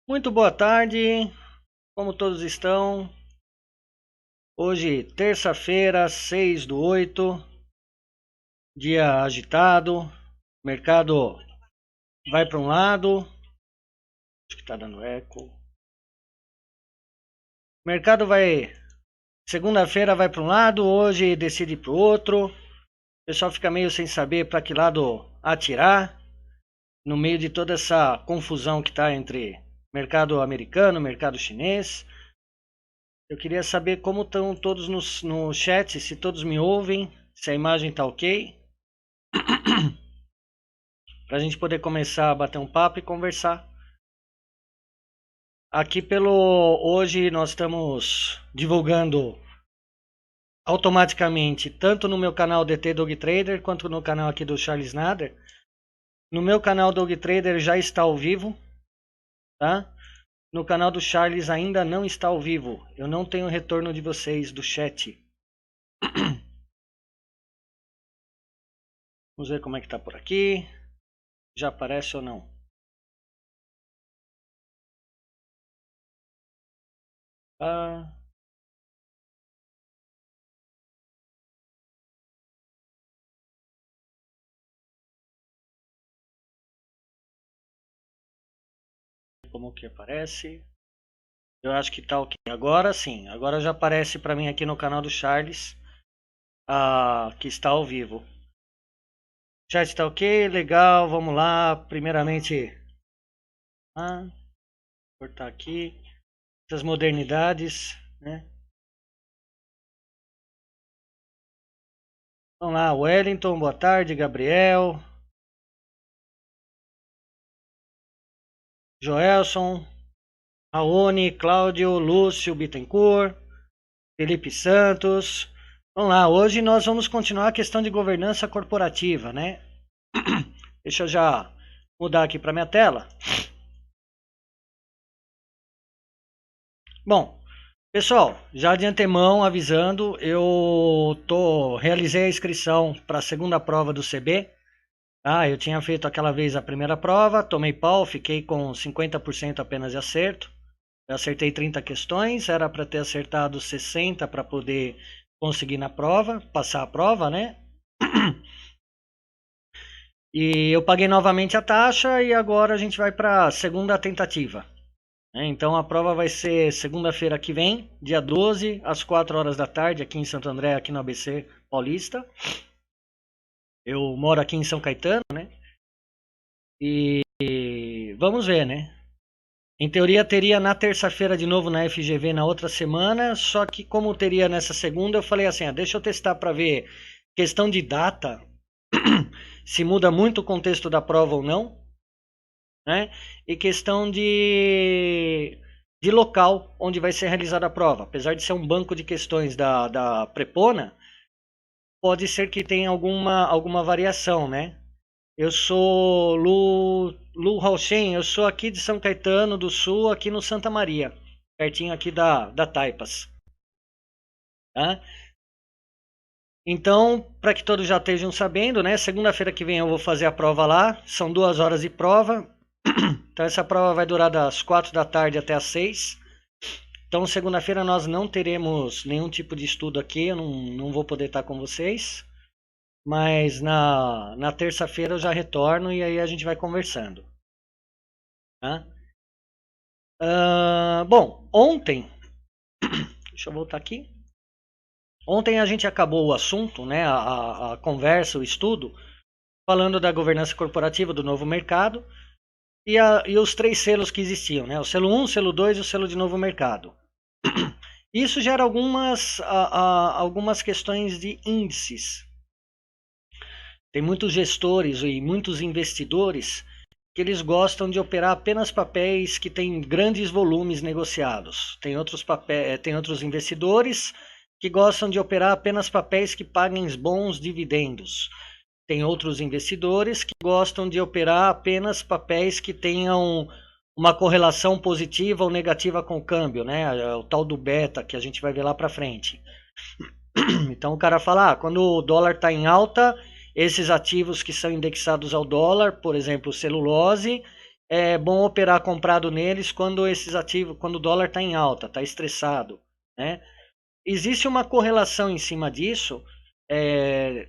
Muito boa tarde, como todos estão? Hoje, terça-feira, 6/8, dia agitado, mercado vai para um lado, acho que está dando eco. Mercado vai, segunda-feira vai para um lado, hoje decide para o outro. O pessoal fica meio sem saber para que lado atirar, no meio de toda essa confusão que está entre mercado americano, mercado chinês. Eu queria saber como estão todos no chat, se todos me ouvem, se a imagem está ok, para a gente poder começar a bater um papo e conversar. Aqui hoje nós estamos divulgando automaticamente, tanto no meu canal DT Dog Trader, quanto no canal aqui do Charles Nader. No meu canal Dog Trader já está ao vivo, tá? No canal do Charles ainda não está ao vivo. Eu não tenho retorno de vocês do chat. Vamos ver como é que tá por aqui. Já aparece ou não? Ah, como que aparece? Eu acho que tá ok. Agora sim, agora já aparece para mim aqui no canal do Charles, que está ao vivo. Chat está ok, legal, vamos lá. Primeiramente, cortar aqui essas modernidades, né? Vamos lá, Wellington, boa tarde, Gabriel, Joelson, Raoni, Cláudio, Lúcio Bittencourt, Felipe Santos. Vamos lá, hoje nós vamos continuar a questão de governança corporativa, né? Deixa eu já mudar aqui para minha tela. Bom, pessoal, já de antemão avisando, realizei a inscrição para a segunda prova do CB. Eu tinha feito aquela vez a primeira prova, tomei pau, fiquei com 50% apenas de acerto. Eu acertei 30 questões, era para ter acertado 60 para poder conseguir na prova, passar a prova, né? E eu paguei novamente a taxa e agora a gente vai para a segunda tentativa. Então a prova vai ser segunda-feira que vem, dia 12, às 4 horas da tarde, aqui em Santo André, aqui no ABC Paulista. Eu moro aqui em São Caetano, né? E vamos ver, né? Em teoria teria na terça-feira de novo na FGV na outra semana, só que como teria nessa segunda, eu falei assim, deixa eu testar para ver questão de data, se muda muito o contexto da prova ou não, né? E questão de local onde vai ser realizada a prova. Apesar de ser um banco de questões da Prepona, pode ser que tenha alguma variação, né? Eu sou Lu Rauchen, eu sou aqui de São Caetano do Sul, aqui no Santa Maria, pertinho aqui da Taipas. Tá? Então, para que todos já estejam sabendo, né? Segunda-feira que vem eu vou fazer a prova lá, são 2 horas de prova. Então essa prova vai durar das 4 da tarde até as 6. Então segunda-feira nós não teremos nenhum tipo de estudo aqui, eu não vou poder estar com vocês. Mas na terça-feira eu já retorno e aí a gente vai conversando. Tá? Bom, ontem, deixa eu voltar aqui. Ontem a gente acabou o assunto, né, a conversa, o estudo, falando da governança corporativa do novo mercado e os 3 selos que existiam, né, o selo 1, o selo 2 e o selo de novo mercado. Isso gera algumas questões de índices. Tem muitos gestores e muitos investidores que eles gostam de operar apenas papéis que têm grandes volumes negociados. Tem outros investidores que gostam de operar apenas papéis que paguem bons dividendos. Tem outros investidores que gostam de operar apenas papéis que tenham uma correlação positiva ou negativa com o câmbio, né? O tal do beta que a gente vai ver lá para frente. Então o cara fala, quando o dólar está em alta, esses ativos que são indexados ao dólar, por exemplo, celulose, é bom operar comprado neles quando esses ativos, quando o dólar está em alta, está estressado, né? Existe uma correlação em cima disso,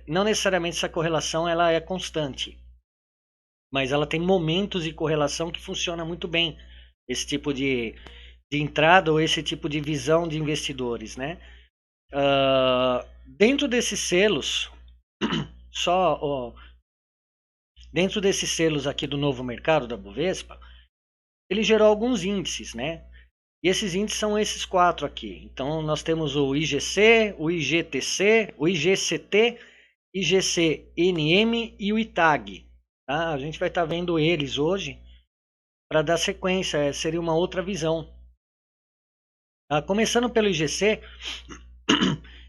não necessariamente essa correlação ela é constante, mas ela tem momentos de correlação que funciona muito bem, esse tipo de entrada ou esse tipo de visão de investidores, né? Dentro desses selos, dentro desses selos aqui do novo mercado da Bovespa, ele gerou alguns índices, né? E esses índices são esses 4 aqui. Então nós temos o IGC, o IGTC, o IGCT, IGCNM e o ITAG. Tá? A gente vai estar vendo eles hoje para dar sequência, seria uma outra visão. Começando pelo IGC,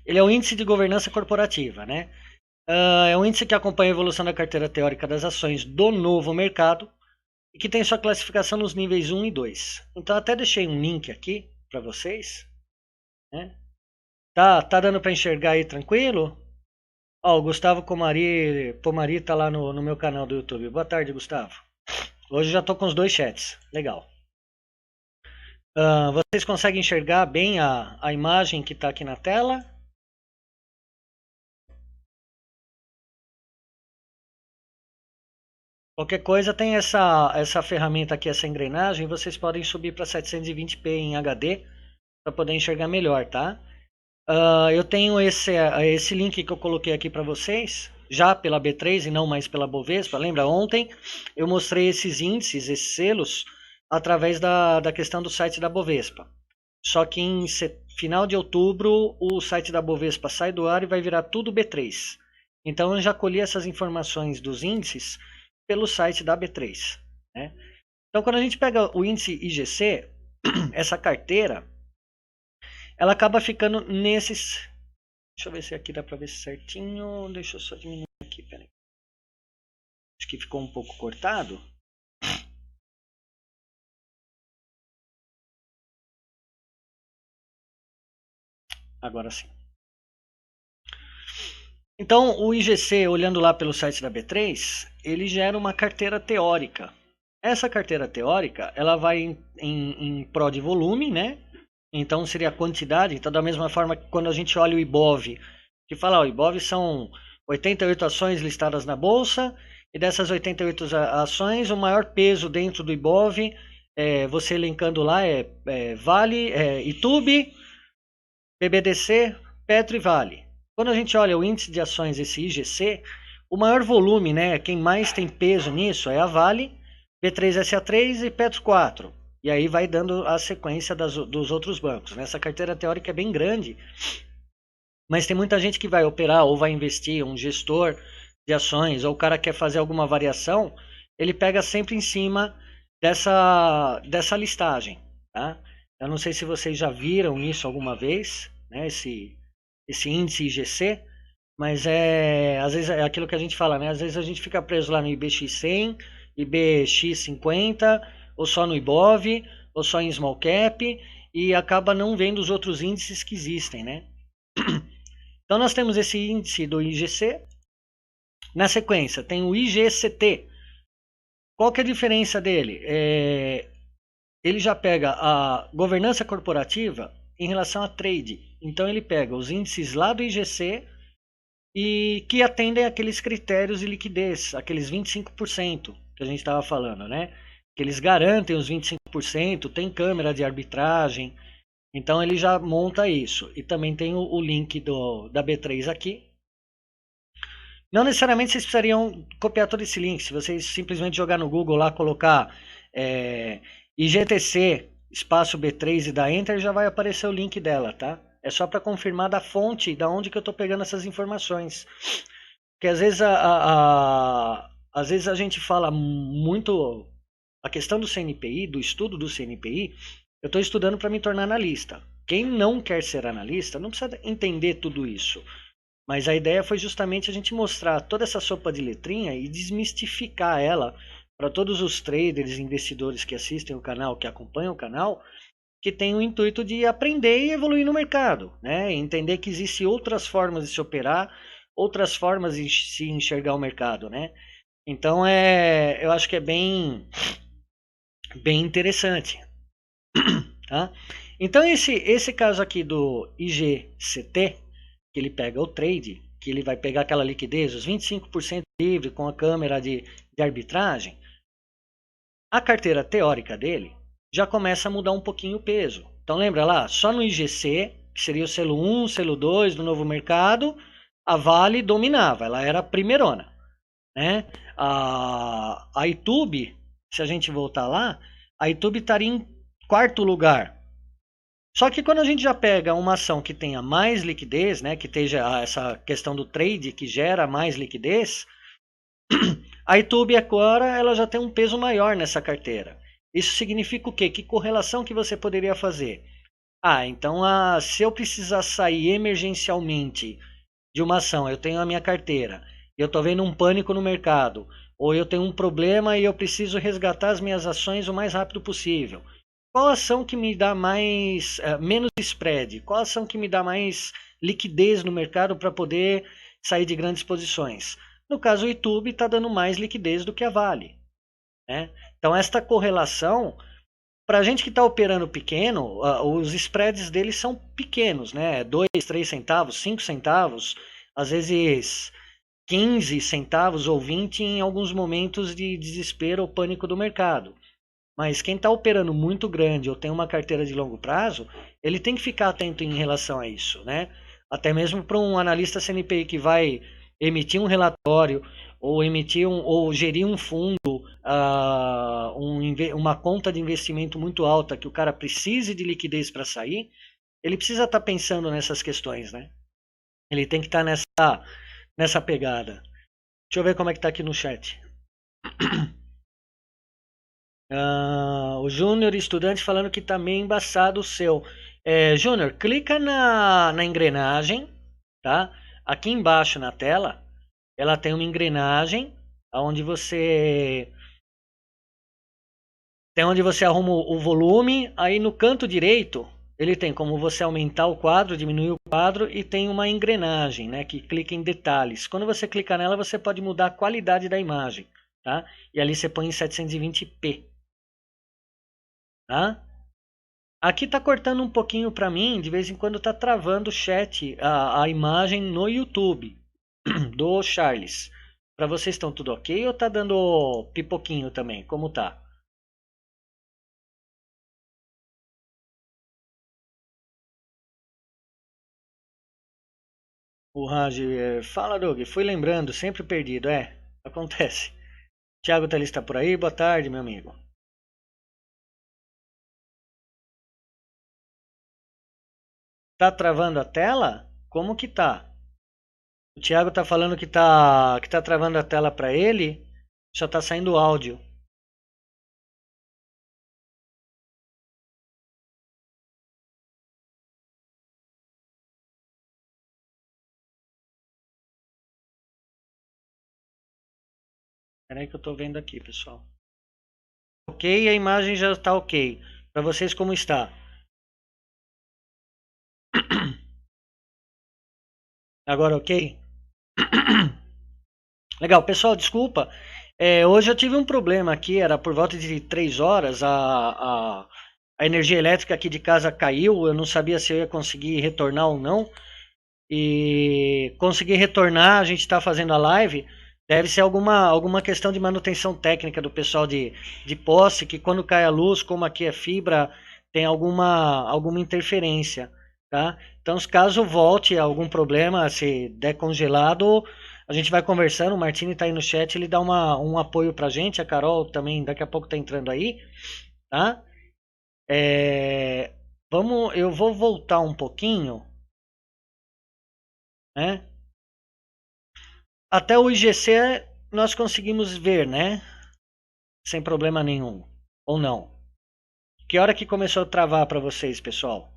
ele é o Índice de Governança Corporativa, né? É um índice que acompanha a evolução da carteira teórica das ações do novo mercado e que tem sua classificação nos níveis 1 e 2. Então até deixei um link aqui para vocês, né? Tá dando para enxergar aí tranquilo? Ó, o Gustavo Pomari tá lá no meu canal do YouTube. Boa tarde, Gustavo. Hoje já tô com os 2 chats. Legal. Vocês conseguem enxergar bem a imagem que está aqui na tela? Qualquer coisa tem essa ferramenta aqui, essa engrenagem, vocês podem subir para 720p em HD para poder enxergar melhor, tá? Eu tenho esse link que eu coloquei aqui para vocês, já pela B3 e não mais pela Bovespa. Lembra, ontem eu mostrei esses índices, esses selos, através da questão do site da Bovespa. Só que em final de outubro o site da Bovespa sai do ar e vai virar tudo B3. Então eu já colhi essas informações dos índices pelo site da B3. Né? Então quando a gente pega o índice IGC, essa carteira, ela acaba ficando nesses... Deixa eu ver se aqui dá para ver certinho. Deixa eu só diminuir aqui, peraí. Acho que ficou um pouco cortado. Agora sim. Então, o IGC, olhando lá pelo site da B3, ele gera uma carteira teórica. Essa carteira teórica, ela vai em prol de volume, né? Então, seria a quantidade. Então, da mesma forma que quando a gente olha o IBOV, que fala, o IBOV são 88 ações listadas na Bolsa, e dessas 88 ações, o maior peso dentro do IBOV, você elencando lá, Vale, Itube, BBDC, Petro e Vale. Quando a gente olha o índice de ações, esse IGC, o maior volume, né, quem mais tem peso nisso é a Vale, B3SA3 e Petro 4. E aí vai dando a sequência dos outros bancos. Essa carteira teórica é bem grande, mas tem muita gente que vai operar ou vai investir, um gestor de ações, ou o cara quer fazer alguma variação, ele pega sempre em cima dessa listagem. Tá? Eu não sei se vocês já viram isso alguma vez, né, esse índice IGC, mas às vezes é aquilo que a gente fala, né? Às vezes a gente fica preso lá no IBX100, IBX50, ou só no IBOV, ou só em Small Cap, e acaba não vendo os outros índices que existem, né? Então nós temos esse índice do IGC. Na sequência, tem o IGCT. Qual que é a diferença dele? Ele já pega a governança corporativa em relação a trade. Então ele pega os índices lá do IGC e que atendem aqueles critérios de liquidez, aqueles 25% que a gente estava falando, né? Que eles garantem os 25%, tem câmera de arbitragem, então ele já monta isso. E também tem o link da B3 aqui. Não necessariamente vocês precisariam copiar todo esse link, se vocês simplesmente jogar no Google lá, colocar IGTC, espaço B3 e dar Enter, já vai aparecer o link dela, tá? É só para confirmar da fonte, da onde que eu estou pegando essas informações. Porque às vezes a gente fala muito a questão do CNPI, do estudo do CNPI. Eu estou estudando para me tornar analista. Quem não quer ser analista não precisa entender tudo isso. Mas a ideia foi justamente a gente mostrar toda essa sopa de letrinha e desmistificar ela para todos os traders, investidores que assistem o canal, que acompanham o canal, que tem o intuito de aprender e evoluir no mercado, né? Entender que existem outras formas de se operar, outras formas de se enxergar o mercado, né? Então eu acho que é bem bem interessante. Tá? Então esse caso aqui do IGCT, que ele pega o trade, que ele vai pegar aquela liquidez, os 25% livre com a câmera de arbitragem, a carteira teórica dele já começa a mudar um pouquinho o peso. Então lembra lá, só no IGC, que seria o selo 1, selo 2 do novo mercado, a Vale dominava, ela era a primeirona. Né? A YouTube, se a gente voltar lá, a YouTube estaria em quarto lugar. Só que quando a gente já pega uma ação que tenha mais liquidez, né, que esteja essa questão do trade que gera mais liquidez, a YouTube agora ela já tem um peso maior nessa carteira. Isso significa o quê? Que correlação que você poderia fazer? Ah, então se eu precisar sair emergencialmente de uma ação, eu tenho a minha carteira, eu estou vendo um pânico no mercado, ou eu tenho um problema e eu preciso resgatar as minhas ações o mais rápido possível. Qual ação que me dá menos spread? Qual ação que me dá mais liquidez no mercado para poder sair de grandes posições? No caso, o YouTube está dando mais liquidez do que a Vale. Né? Então, esta correlação, para a gente que está operando pequeno, os spreads deles são pequenos, né? 2, 3 centavos, 5 centavos, às vezes 15 centavos ou 20 em alguns momentos de desespero ou pânico do mercado. Mas quem está operando muito grande ou tem uma carteira de longo prazo, ele tem que ficar atento em relação a isso, né? Até mesmo para um analista CNPI que vai emitir um relatório ou ou gerir um fundo, uma conta de investimento muito alta que o cara precise de liquidez para sair, ele precisa estar pensando nessas questões, né? Ele tem que estar nessa pegada. Deixa eu ver como é que tá aqui no chat. O Júnior estudante falando que tá meio embaçado o seu. Júnior, clica na engrenagem, tá? Aqui embaixo na tela, ela tem uma engrenagem onde você arruma o volume. Aí no canto direito, ele tem como você aumentar o quadro, diminuir o quadro e tem uma engrenagem, né? Que clica em detalhes. Quando você clica nela, você pode mudar a qualidade da imagem, tá? E ali você põe em 720p. Tá? Aqui tá cortando um pouquinho para mim, de vez em quando tá travando o chat, a imagem no YouTube do Charles. Para vocês estão tudo ok ou tá dando pipoquinho também? Como tá? O Raj, fala Doug, fui lembrando, sempre perdido, acontece. Thiago Teles tá por aí, boa tarde, meu amigo. Tá travando a tela? Como que tá? O Thiago tá falando que tá travando a tela para ele, só tá saindo áudio. Peraí que eu tô vendo aqui, pessoal. Ok, a imagem já está ok. Para vocês como está? Agora ok? Legal, pessoal, desculpa. Hoje eu tive um problema aqui, era por volta de 3 horas, a energia elétrica aqui de casa caiu, eu não sabia se eu ia conseguir retornar ou não. E consegui retornar, a gente está fazendo a live. Deve ser alguma questão de manutenção técnica do pessoal de posse, que quando cai a luz, como aqui é fibra, tem alguma interferência, tá? Então, caso volte algum problema, se der congelado, a gente vai conversando, o Martini está aí no chat, ele dá um apoio pra gente, a Carol também daqui a pouco está entrando aí, tá? Eu vou voltar um pouquinho, né? Até o IGC nós conseguimos ver, né? Sem problema nenhum. Ou não? Que hora que começou a travar para vocês, pessoal?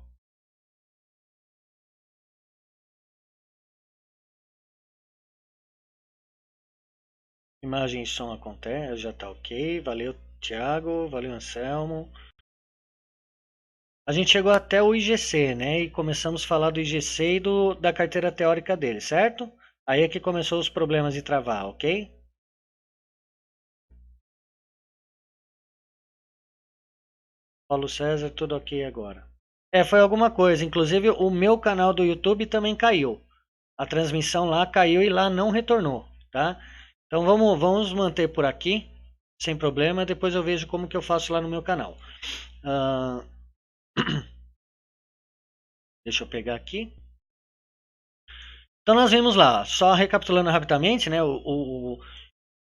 Imagem e som acontece, já tá ok. Valeu, Thiago. Valeu, Anselmo. A gente chegou até o IGC, né? E começamos a falar do IGC e da carteira teórica dele, certo? Aí é que começou os problemas de travar, ok? Paulo César, tudo ok agora. Foi alguma coisa. Inclusive, o meu canal do YouTube também caiu. A transmissão lá caiu e lá não retornou, tá? Então vamos manter por aqui, sem problema. Depois eu vejo como que eu faço lá no meu canal. Ah, deixa eu pegar aqui. Então nós vimos lá, só recapitulando rapidamente, né?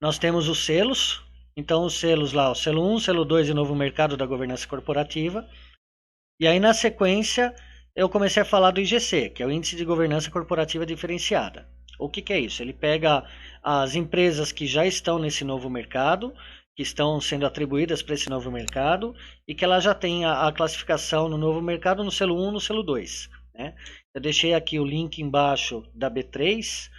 Nós temos os selos. Então os selos lá, o selo 1, selo 2 e novo mercado da governança corporativa. E aí na sequência eu comecei a falar do IGC, que é o Índice de Governança Corporativa Diferenciada. O que, que é isso? Ele pega as empresas que já estão nesse novo mercado, que estão sendo atribuídas para esse novo mercado e que ela já tem a classificação no novo mercado no selo 1, no selo 2. Né? Eu deixei aqui o link embaixo da B3,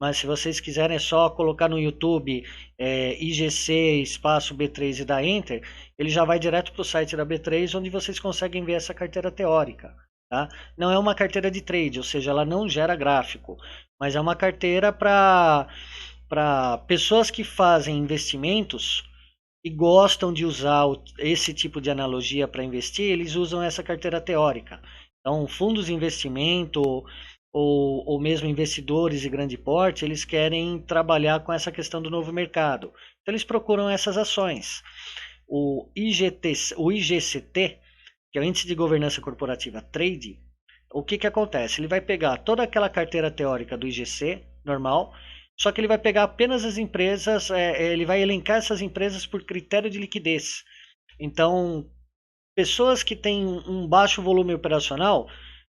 mas se vocês quiserem é só colocar no YouTube IGC espaço B3 e dar Enter, ele já vai direto para o site da B3, onde vocês conseguem ver essa carteira teórica. Tá? Não é uma carteira de trade, ou seja, ela não gera gráfico, mas é uma carteira para pessoas que fazem investimentos e gostam de usar esse tipo de analogia para investir, eles usam essa carteira teórica. Então, fundos de investimento ou mesmo investidores de grande porte, eles querem trabalhar com essa questão do novo mercado. Então, eles procuram essas ações. O IGCT, que é o Índice de Governança Corporativa Trade, o que, que acontece? Ele vai pegar toda aquela carteira teórica do IGC, normal, só que ele vai pegar apenas as empresas, ele vai elencar essas empresas por critério de liquidez. Então, pessoas que têm um baixo volume operacional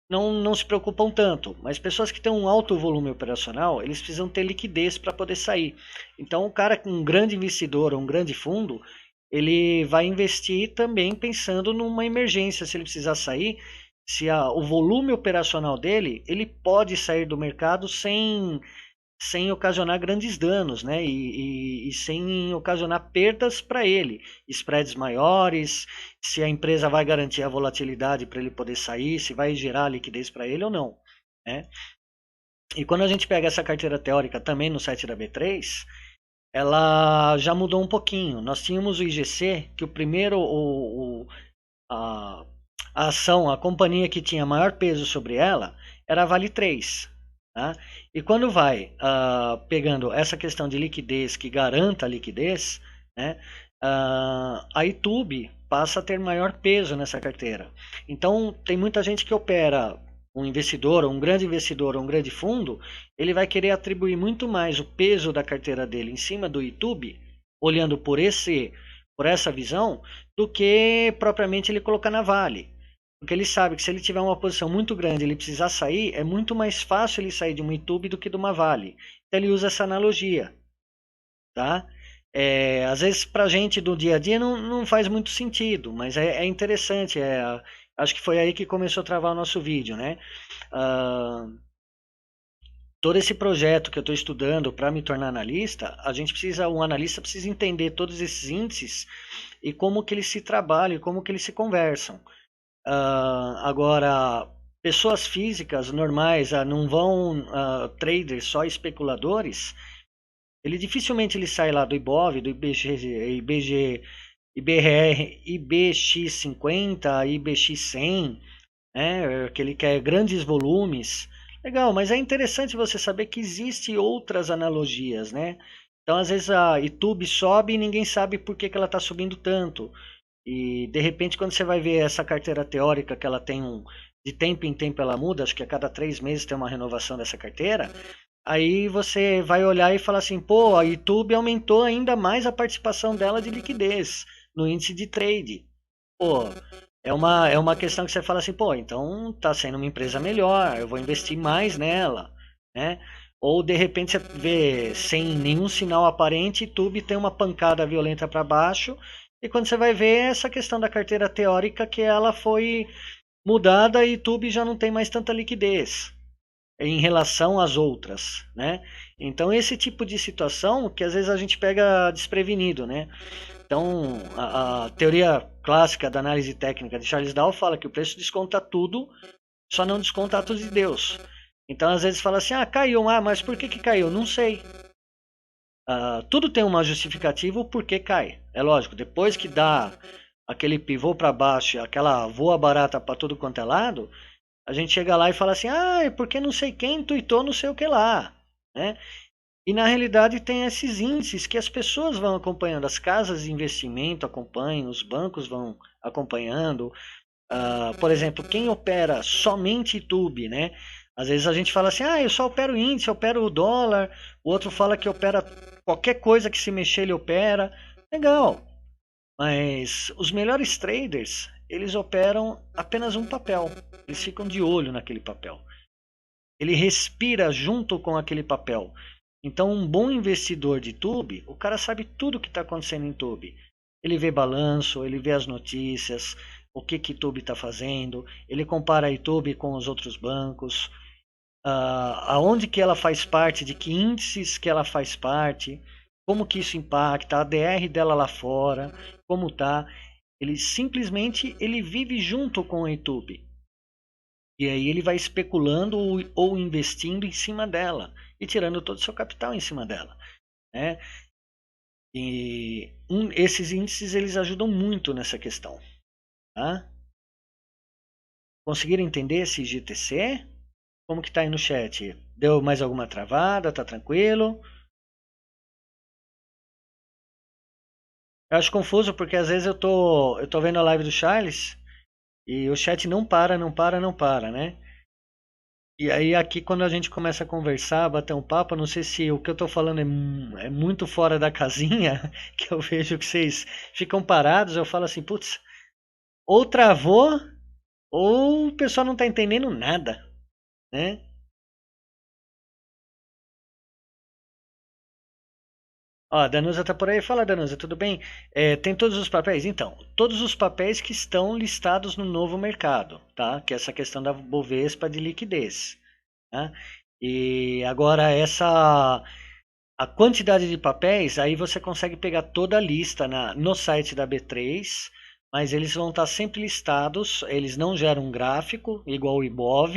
não se preocupam tanto, mas pessoas que têm um alto volume operacional, eles precisam ter liquidez para poder sair. Então, o cara com um grande investidor ou um grande fundo, ele vai investir também pensando numa emergência, se ele precisar sair, se o volume operacional dele, ele pode sair do mercado sem ocasionar grandes danos, né? E sem ocasionar perdas para ele, spreads maiores, se a empresa vai garantir a volatilidade para ele poder sair, se vai gerar liquidez para ele ou não, né? E quando a gente pega essa carteira teórica também no site da B3, ela já mudou um pouquinho. Nós tínhamos o IGC, que o primeiro, a ação, a companhia que tinha maior peso sobre ela era a Vale 3. Tá? E quando vai pegando essa questão de liquidez, que garanta a liquidez, né, a YouTube passa a ter maior peso nessa carteira. Então, tem muita gente que opera, um investidor, um grande fundo, ele vai querer atribuir muito mais o peso da carteira dele em cima do YouTube, olhando por essa visão, do que propriamente ele colocar na Vale. Porque ele sabe que se ele tiver uma posição muito grande e ele precisar sair, é muito mais fácil ele sair de uma YouTube do que de uma Vale. Então ele usa essa analogia. Tá? Às vezes para a gente do dia a dia não faz muito sentido, mas é interessante. Acho que foi aí que começou a travar o nosso vídeo. Né? Todo esse projeto que eu estou estudando para me tornar analista, um analista precisa entender todos esses índices e como que eles se trabalham, como que eles se conversam. Agora, pessoas físicas normais, não vão traders, só especuladores, ele dificilmente ele sai lá do IBOV, do IBR, IBX50, IBX100, né, que ele quer grandes volumes. Legal, mas é interessante você saber que existem outras analogias, né? Então, às vezes a YouTube sobe e ninguém sabe por que ela está subindo tanto. E de repente, quando você vai ver essa carteira teórica que ela tem de tempo em tempo ela muda, acho que a cada 3 meses tem uma renovação dessa carteira, aí você vai olhar e falar assim, pô, a YouTube aumentou ainda mais a participação dela de liquidez no índice de trade. Pô, é uma questão que você fala assim, pô, então tá sendo uma empresa melhor, eu vou investir mais nela, né? Ou de repente você vê sem nenhum sinal aparente, YouTube tem uma pancada violenta para baixo. E quando você vai ver essa questão da carteira teórica, que ela foi mudada e YouTube já não tem mais tanta liquidez em relação às outras, né? Então esse tipo de situação que às vezes a gente pega desprevenido, né? Então a teoria clássica da análise técnica de Charles Dow fala que o preço desconta tudo, só não desconta atos de Deus. Então às vezes fala assim, caiu, mas por que caiu? Não sei. Tudo tem uma justificativa o porquê cai. É lógico, depois que dá aquele pivô para baixo, aquela voa barata para tudo quanto é lado, a gente chega lá e fala assim, ah, é porque não sei quem tuitou não sei o que lá, né? E na realidade tem esses índices que as pessoas vão acompanhando, as casas de investimento acompanham, os bancos vão acompanhando. Por exemplo, quem opera somente YouTube, né? Às vezes a gente fala assim, ah, eu só opero índice, eu opero o dólar. O outro fala que opera qualquer coisa que se mexer ele opera. Legal, mas os melhores traders, eles operam apenas um papel. Eles ficam de olho naquele papel. Ele respira junto com aquele papel. Então, um bom investidor de YouTube, o cara sabe tudo o que está acontecendo em YouTube. Ele vê balanço, ele vê as notícias, o que que YouTube está fazendo, ele compara a YouTube com os outros bancos, aonde que ela faz parte, de que índices que ela faz parte, como que isso impacta, a DR dela lá fora, como tá. Ele simplesmente ele vive junto com o YouTube. E aí ele vai especulando ou investindo em cima dela e tirando todo o seu capital em cima dela, né? E esses índices eles ajudam muito nessa questão, tá? Conseguiram entender esse GTC? Como que tá aí no chat? Deu mais alguma travada? Tá tranquilo? Eu acho confuso porque às vezes eu tô vendo a live do Charles e o chat não para, não para, não para, né? E aí aqui quando a gente começa a conversar, bater um papo, não sei se o que eu tô falando é muito fora da casinha, que eu vejo que vocês ficam parados, eu falo assim, putz, ou travou, ou o pessoal não tá entendendo nada, né? Ó, a Danusa tá por aí. Fala, Danusa, tudo bem? Tem todos os papéis? Então, todos os papéis que estão listados no novo mercado, tá? Que é essa questão da Bovespa de liquidez, tá? E agora a quantidade de papéis, aí você consegue pegar toda a lista no site da B3, mas eles vão estar sempre listados, eles não geram um gráfico igual o Ibov,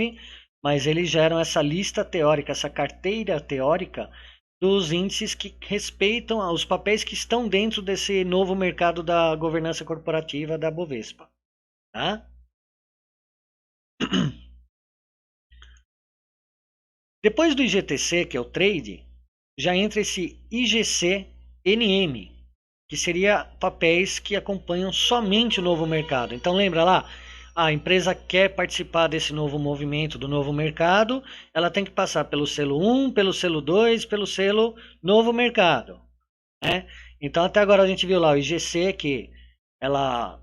mas eles geram essa lista teórica, essa carteira teórica dos índices que respeitam os papéis que estão dentro desse novo mercado da governança corporativa da Bovespa, tá? Depois do IGTC, que é o trade, já entra esse IGC-NM, que seria papéis que acompanham somente o novo mercado. Então lembra lá, a empresa quer participar desse novo movimento, do novo mercado, ela tem que passar pelo selo 1, pelo selo 2, pelo selo novo mercado, né? Então até agora a gente viu lá o IGC, que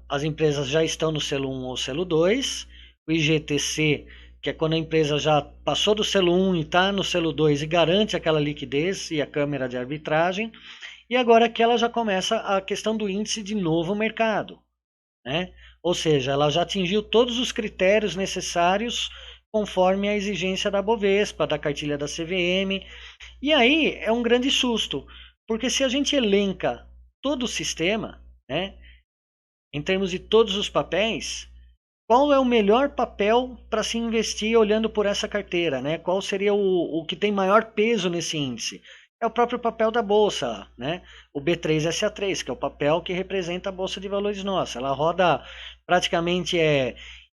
as empresas já estão no selo 1 ou selo 2, o IGTC, que é quando a empresa já passou do selo 1 e está no selo 2 e garante aquela liquidez e a câmara de arbitragem, e agora que ela já começa a questão do índice de novo mercado, né? Ou seja, ela já atingiu todos os critérios necessários conforme a exigência da Bovespa, da cartilha da CVM. E aí é um grande susto, porque se a gente elenca todo o sistema, né, em termos de todos os papéis, qual é o melhor papel para se investir olhando por essa carteira, né? Qual seria o que tem maior peso nesse índice? É o próprio papel da bolsa, né? O B3SA3, que é o papel que representa a bolsa de valores nossa. Ela roda praticamente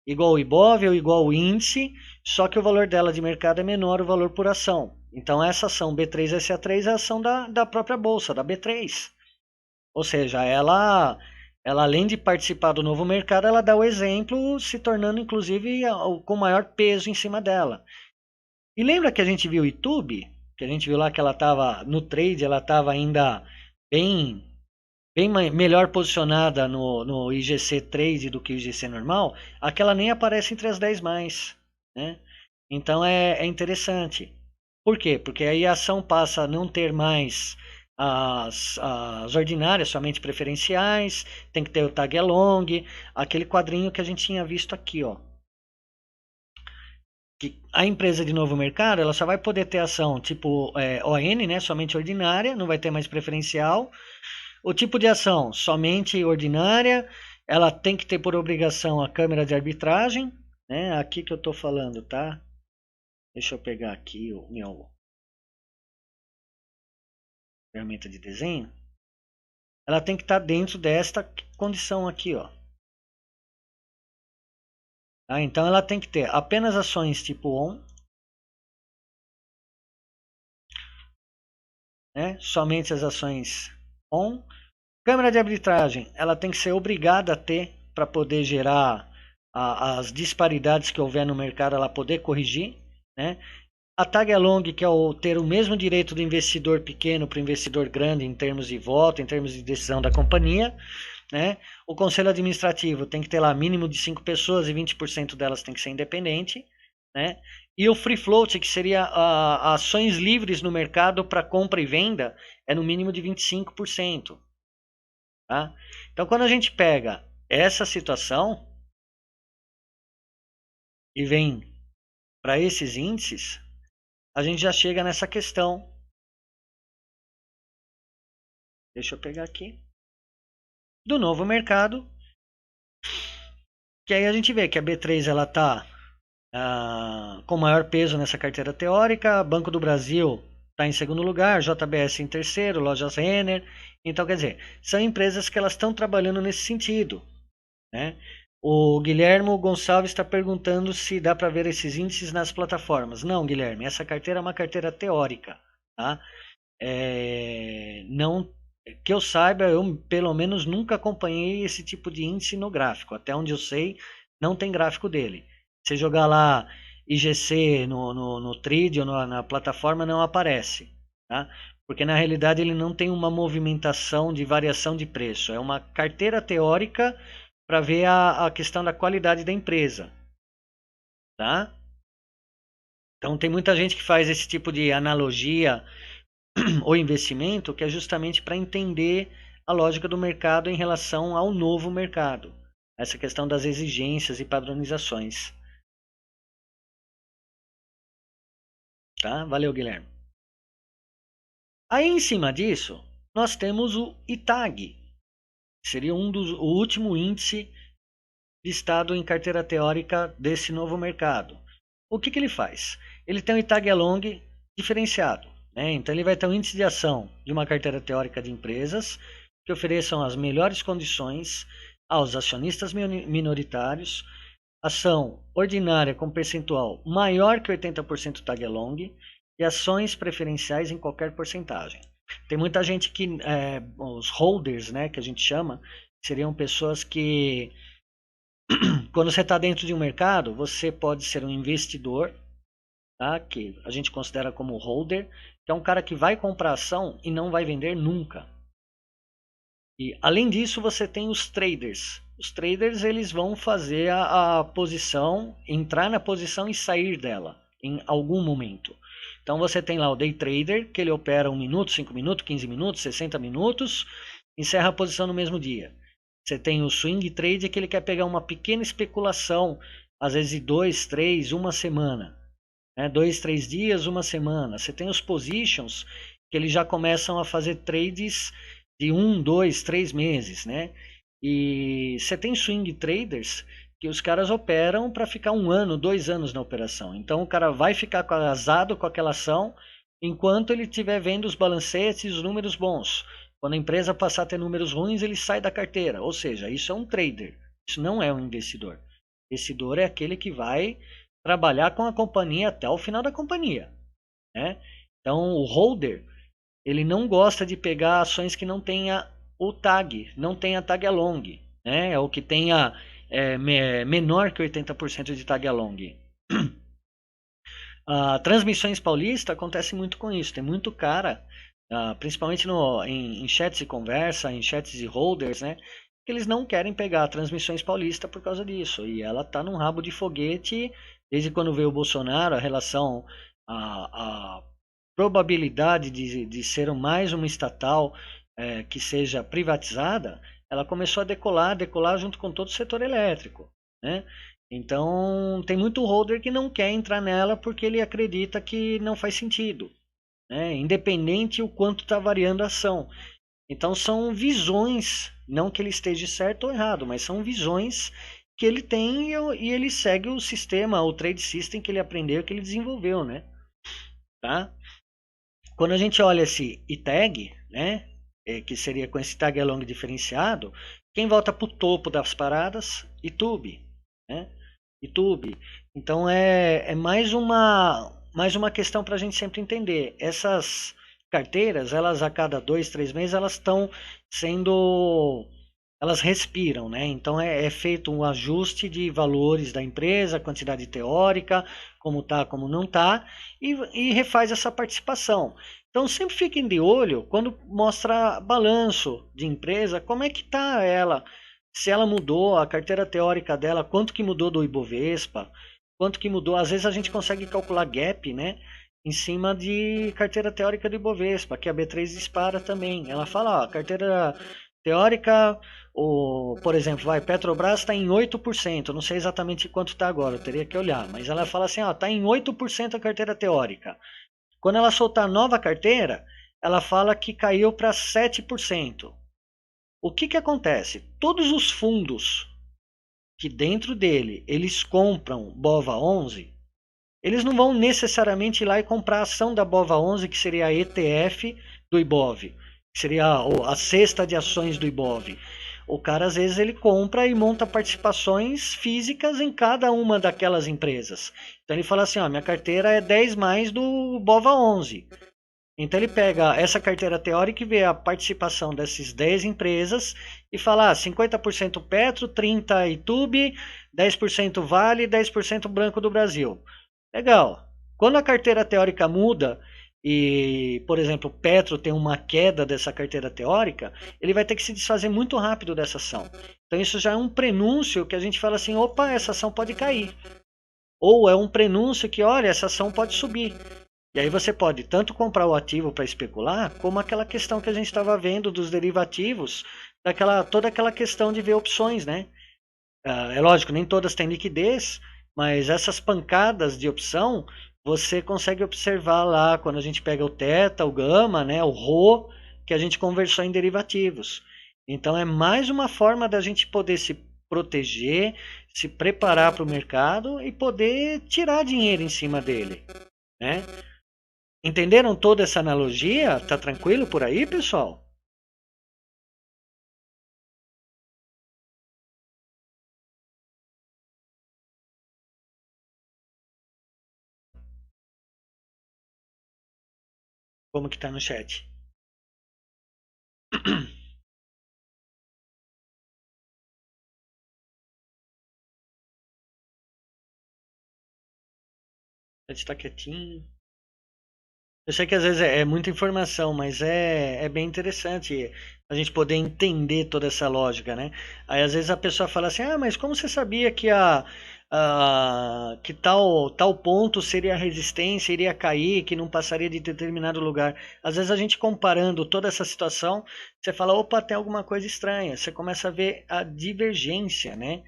igual o Ibov ou igual o índice, só que o valor dela de mercado é menor o valor por ação. Então essa ação B3SA3 é a ação da própria bolsa, da B3. Ou seja, ela além de participar do novo mercado, ela dá o exemplo, se tornando inclusive com maior peso em cima dela. E lembra que a gente viu o YouTube? Que a gente viu lá que ela estava no trade, ela estava ainda bem, bem melhor posicionada no IGC Trade do que o IGC normal. Aquela nem aparece entre as 10 mais, né? Então é interessante. Por quê? Porque aí a ação passa a não ter mais as ordinárias, somente preferenciais, tem que ter o tag along, aquele quadrinho que a gente tinha visto aqui, ó. Que a empresa de novo mercado, ela só vai poder ter ação tipo ON, né, somente ordinária, não vai ter mais preferencial. O tipo de ação, somente ordinária, ela tem que ter por obrigação a câmera de arbitragem, né, aqui que eu estou falando, tá? Deixa eu pegar aqui o meu ferramenta de desenho. Ela tem que estar dentro desta condição aqui, ó. Tá? Então ela tem que ter apenas ações tipo ON, né? Somente as ações ON. Câmara de arbitragem, ela tem que ser obrigada a ter para poder gerar as disparidades que houver no mercado, ela poder corrigir, né? A tag along, que é ter o mesmo direito do investidor pequeno para o investidor grande em termos de voto, em termos de decisão da companhia, né? O conselho administrativo tem que ter lá mínimo de 5 pessoas e 20% delas tem que ser independente, né? E o free float, que seria ações livres no mercado para compra e venda, é no mínimo de 25%. Tá? Então, quando a gente pega essa situação e vem para esses índices, a gente já chega nessa questão. Deixa eu pegar aqui. Do novo mercado. Que aí a gente vê que a B3 ela está com maior peso nessa carteira teórica. Banco do Brasil está em segundo lugar. JBS em terceiro. Lojas Renner. Então, quer dizer, são empresas que elas estão trabalhando nesse sentido. Né? O Guilherme Gonçalves está perguntando se dá para ver esses índices nas plataformas. Não, Guilherme, essa carteira é uma carteira teórica. Tá? Não, que eu saiba, eu pelo menos nunca acompanhei esse tipo de índice no gráfico. Até onde eu sei, não tem gráfico dele. Se jogar lá IGC no Trade ou na plataforma, não aparece. Tá? Porque na realidade ele não tem uma movimentação de variação de preço. É uma carteira teórica para ver a questão da qualidade da empresa. Tá? Então tem muita gente que faz esse tipo de analogia ou investimento que é justamente para entender a lógica do mercado em relação ao novo mercado. Essa questão das exigências e padronizações. Tá? Valeu, Guilherme. Aí em cima disso, nós temos o ITAG, que seria o último índice listado em carteira teórica desse novo mercado. O que ele faz? Ele tem um ITAG Along diferenciado. Né? Então ele vai ter um índice de ação de uma carteira teórica de empresas que ofereçam as melhores condições aos acionistas minoritários, ação ordinária com percentual maior que 80% TAG Along e ações preferenciais em qualquer porcentagem. Tem muita gente que, os holders, né, que a gente chama, seriam pessoas que, quando você está dentro de um mercado, você pode ser um investidor, tá, que a gente considera como holder, que é um cara que vai comprar ação e não vai vender nunca. E além disso, você tem os traders. Os traders eles vão fazer a posição, entrar na posição e sair dela em algum momento. Então você tem lá o day trader, que ele opera 1 minuto, 5 minutos, 15 minutos, 60 minutos, encerra a posição no mesmo dia. Você tem o swing trade, que ele quer pegar uma pequena especulação, às vezes de 2, 3, uma semana. 2, 3 dias, uma semana. Você tem os positions, que eles já começam a fazer trades de 1, 2, 3 meses, né? E você tem swing traders que os caras operam para ficar 1 ano, 2 anos na operação. Então o cara vai ficar casado com aquela ação enquanto ele estiver vendo os balancetes e os números bons. Quando a empresa passar a ter números ruins, ele sai da carteira. Ou seja, isso é um trader. Isso não é um investidor. Investidor é aquele que vai trabalhar com a companhia até o final da companhia. Né? Então o holder ele não gosta de pegar ações que não tenha o tag, não tenha tag along, né? Ou que tenha menor que 80% de tag along. Transmissões Paulista acontece muito com isso. Tem muito cara, principalmente em chats de conversa, em chats de holders, né? Que eles não querem pegar a Transmissões Paulista por causa disso. E ela tá num rabo de foguete desde quando veio o Bolsonaro, a relação, a probabilidade de ser mais uma estatal que seja privatizada, ela começou a decolar junto com todo o setor elétrico, né? Então tem muito holder que não quer entrar nela porque ele acredita que não faz sentido, né? Independente o quanto está variando a ação. Então são visões, não que ele esteja certo ou errado, mas são visões que ele tem e ele segue o sistema, o trade system que ele aprendeu, que ele desenvolveu, né? Tá? Quando a gente olha esse ITAG, né, que seria com esse tag along diferenciado, quem volta para o topo das paradas? YouTube. Né? YouTube. Então é mais uma questão para a gente sempre entender. Essas carteiras, elas a cada 2, 3 meses, elas estão sendo, elas respiram, né? Então é feito um ajuste de valores da empresa, quantidade teórica, como tá, como não tá, e refaz essa participação. Então sempre fiquem de olho quando mostra balanço de empresa, como é que tá ela, se ela mudou a carteira teórica dela, quanto que mudou do Ibovespa, quanto que mudou. Às vezes a gente consegue calcular gap, né? Em cima de carteira teórica do Ibovespa, que a B3 dispara também. Ela fala, ó, carteira teórica, por exemplo, Petrobras está em 8%, não sei exatamente quanto está agora, eu teria que olhar, mas ela fala assim, ó, está em 8% a carteira teórica. Quando ela soltar a nova carteira, ela fala que caiu para 7%. O que que acontece? Todos os fundos que dentro dele eles compram BOVA11, eles não vão necessariamente ir lá e comprar a ação da BOVA11, que seria a ETF do Ibov, que seria a cesta de ações do Ibov. O cara, às vezes, ele compra e monta participações físicas em cada uma daquelas empresas. Então, ele fala assim, ó, minha carteira é 10 mais do BOVA11. Então, ele pega essa carteira teórica e vê a participação dessas 10 empresas e fala, 50% Petro, 30% Itube, 10% Vale, 10% Banco do Brasil. Legal. Quando a carteira teórica muda e, por exemplo, o Petro tem uma queda dessa carteira teórica, ele vai ter que se desfazer muito rápido dessa ação. Então isso já é um prenúncio que a gente fala assim, opa, essa ação pode cair. Ou é um prenúncio que, olha, essa ação pode subir. E aí você pode tanto comprar o ativo para especular, como aquela questão que a gente estava vendo dos derivativos, toda aquela questão de ver opções, né? É lógico, nem todas têm liquidez, mas essas pancadas de opção você consegue observar lá quando a gente pega o teta, o gama, né, o rho, que a gente conversou em derivativos. Então é mais uma forma da gente poder se proteger, se preparar para o mercado e poder tirar dinheiro em cima dele, né? Entenderam toda essa analogia? Tá tranquilo por aí, pessoal? Como que tá no chat? O chat tá quietinho. Eu sei que às vezes é muita informação, mas é bem interessante a gente poder entender toda essa lógica, né? Aí às vezes a pessoa fala assim, mas como você sabia que que tal ponto seria a resistência, iria cair, que não passaria de determinado lugar? Às vezes a gente comparando toda essa situação, você fala, opa, tem alguma coisa estranha. Você começa a ver a divergência, né?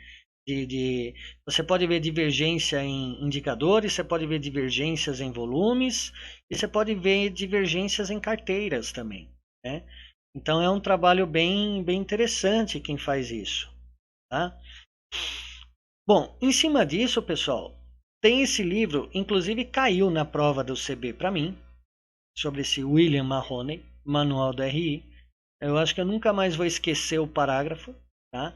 Você pode ver divergência em indicadores, você pode ver divergências em volumes e você pode ver divergências em carteiras também, né? Então é um trabalho bem interessante quem faz isso, tá? Bom, em cima disso, pessoal, tem esse livro, inclusive caiu na prova do CB para mim, sobre esse William Mahoney, Manual do RI. Eu acho que eu nunca mais vou esquecer o parágrafo, tá?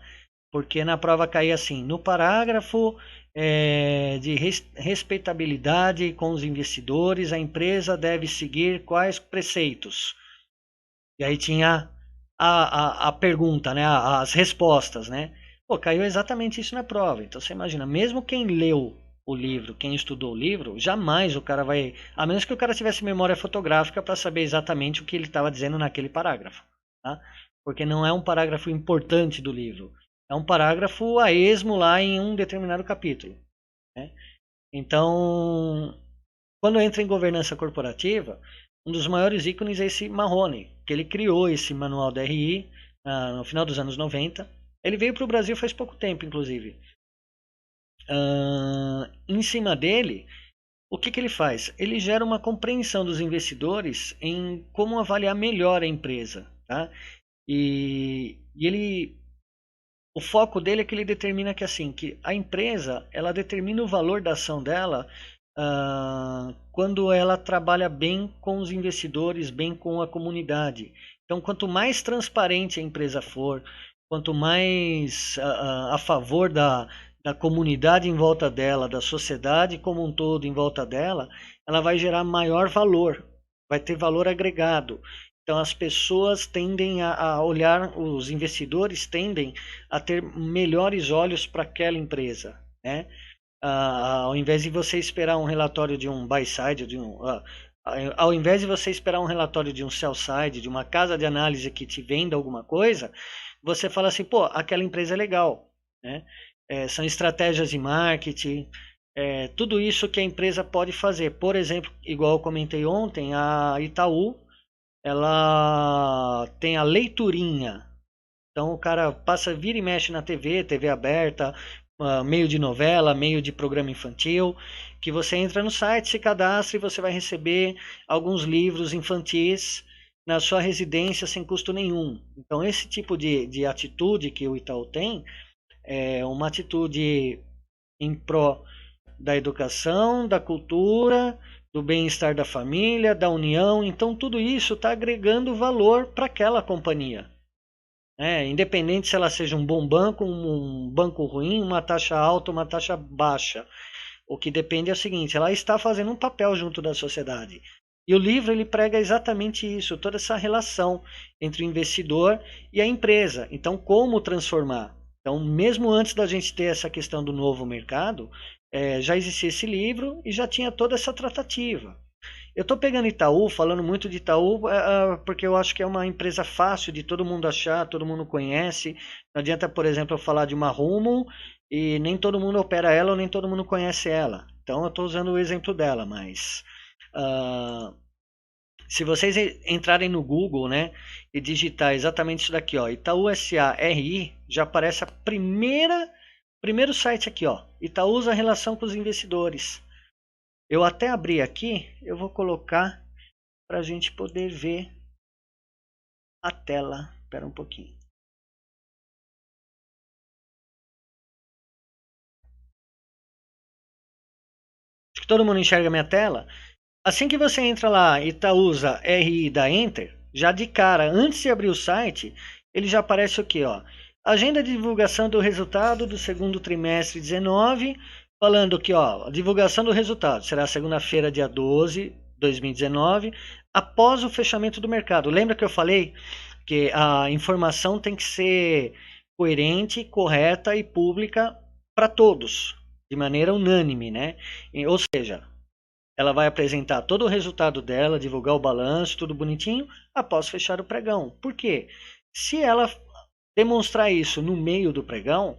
Porque na prova caía assim, no parágrafo de respeitabilidade com os investidores, a empresa deve seguir quais preceitos? E aí tinha a pergunta, né? As respostas, né? Pô, caiu exatamente isso na prova. Então você imagina, mesmo quem leu o livro, quem estudou o livro, jamais o cara vai, a menos que o cara tivesse memória fotográfica para saber exatamente o que ele estava dizendo naquele parágrafo, tá? Porque não é um parágrafo importante do livro. É um parágrafo a esmo lá em um determinado capítulo, né? Então, quando entra em governança corporativa, um dos maiores ícones é esse Mahoney, que ele criou esse manual da RI no final dos anos 90. Ele veio para o Brasil faz pouco tempo, inclusive. Em cima dele, o que, que ele faz? Ele gera uma compreensão dos investidores em como avaliar melhor a empresa, tá? E ele, o foco dele é que ele determina que assim, que a empresa ela determina o valor da ação dela quando ela trabalha bem com os investidores, bem com a comunidade. Então, quanto mais transparente a empresa for, quanto mais a favor da da comunidade em volta dela, da sociedade como um todo em volta dela, ela vai gerar maior valor, vai ter valor agregado. Então as pessoas tendem a olhar, os investidores tendem a ter melhores olhos para aquela empresa, né? Ao invés de você esperar um relatório de um buy side, ao invés de você esperar um relatório de um sell side, de uma casa de análise que te venda alguma coisa, você fala assim, pô, aquela empresa é legal, né? São estratégias de marketing, tudo isso que a empresa pode fazer. Por exemplo, igual eu comentei ontem, a Itaú, ela tem a leiturinha. Então o cara passa, vira e mexe na TV, TV aberta, meio de novela, meio de programa infantil, que você entra no site, se cadastra e você vai receber alguns livros infantis na sua residência sem custo nenhum. Então esse tipo de atitude que o Itaú tem é uma atitude em pró da educação, da cultura, do bem-estar da família, da união. Então tudo isso está agregando valor para aquela companhia. Independente se ela seja um bom banco, um banco ruim, uma taxa alta, uma taxa baixa. O que depende é o seguinte, ela está fazendo um papel junto da sociedade. E o livro ele prega exatamente isso, toda essa relação entre o investidor e a empresa. Então, como transformar? Então, mesmo antes da gente ter essa questão do novo mercado, já existia esse livro e já tinha toda essa tratativa. Eu estou pegando Itaú, falando muito de Itaú, porque eu acho que é uma empresa fácil de todo mundo achar, todo mundo conhece. Não adianta, por exemplo, eu falar de uma Rumo e nem todo mundo opera ela ou nem todo mundo conhece ela. Então eu estou usando o exemplo dela, mas se vocês entrarem no Google, né, e digitar exatamente isso daqui, ó, Itaú S.A.R.I., já aparece primeiro site aqui, ó, Itaú usa a relação com os investidores. Eu até abri aqui, eu vou colocar para a gente poder ver a tela. Espera um pouquinho. Acho que todo mundo enxerga a minha tela. Assim que você entra lá e usa RI e dá Enter, já de cara, antes de abrir o site, ele já aparece aqui, ó. Agenda de divulgação do resultado do segundo trimestre 19, falando que, ó, a divulgação do resultado será segunda-feira, dia 12, 2019, após o fechamento do mercado. Lembra que eu falei que a informação tem que ser coerente, correta e pública para todos, de maneira unânime, né? Ou seja, ela vai apresentar todo o resultado dela, divulgar o balanço, tudo bonitinho, após fechar o pregão. Por quê? Se ela demonstrar isso no meio do pregão,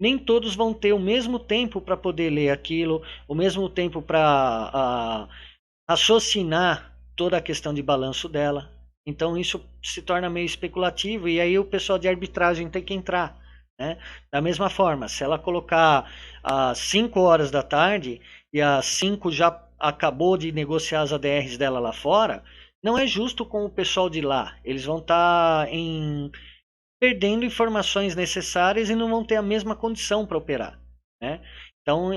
nem todos vão ter o mesmo tempo para poder ler aquilo, o mesmo tempo para raciocinar toda a questão de balanço dela. Então isso se torna meio especulativo e aí o pessoal de arbitragem tem que entrar, né? Da mesma forma, se ela colocar às 5 horas da tarde e às 5 já acabou de negociar as ADRs dela lá fora, não é justo com o pessoal de lá. Eles vão estar perdendo informações necessárias e não vão ter a mesma condição para operar, né? Então,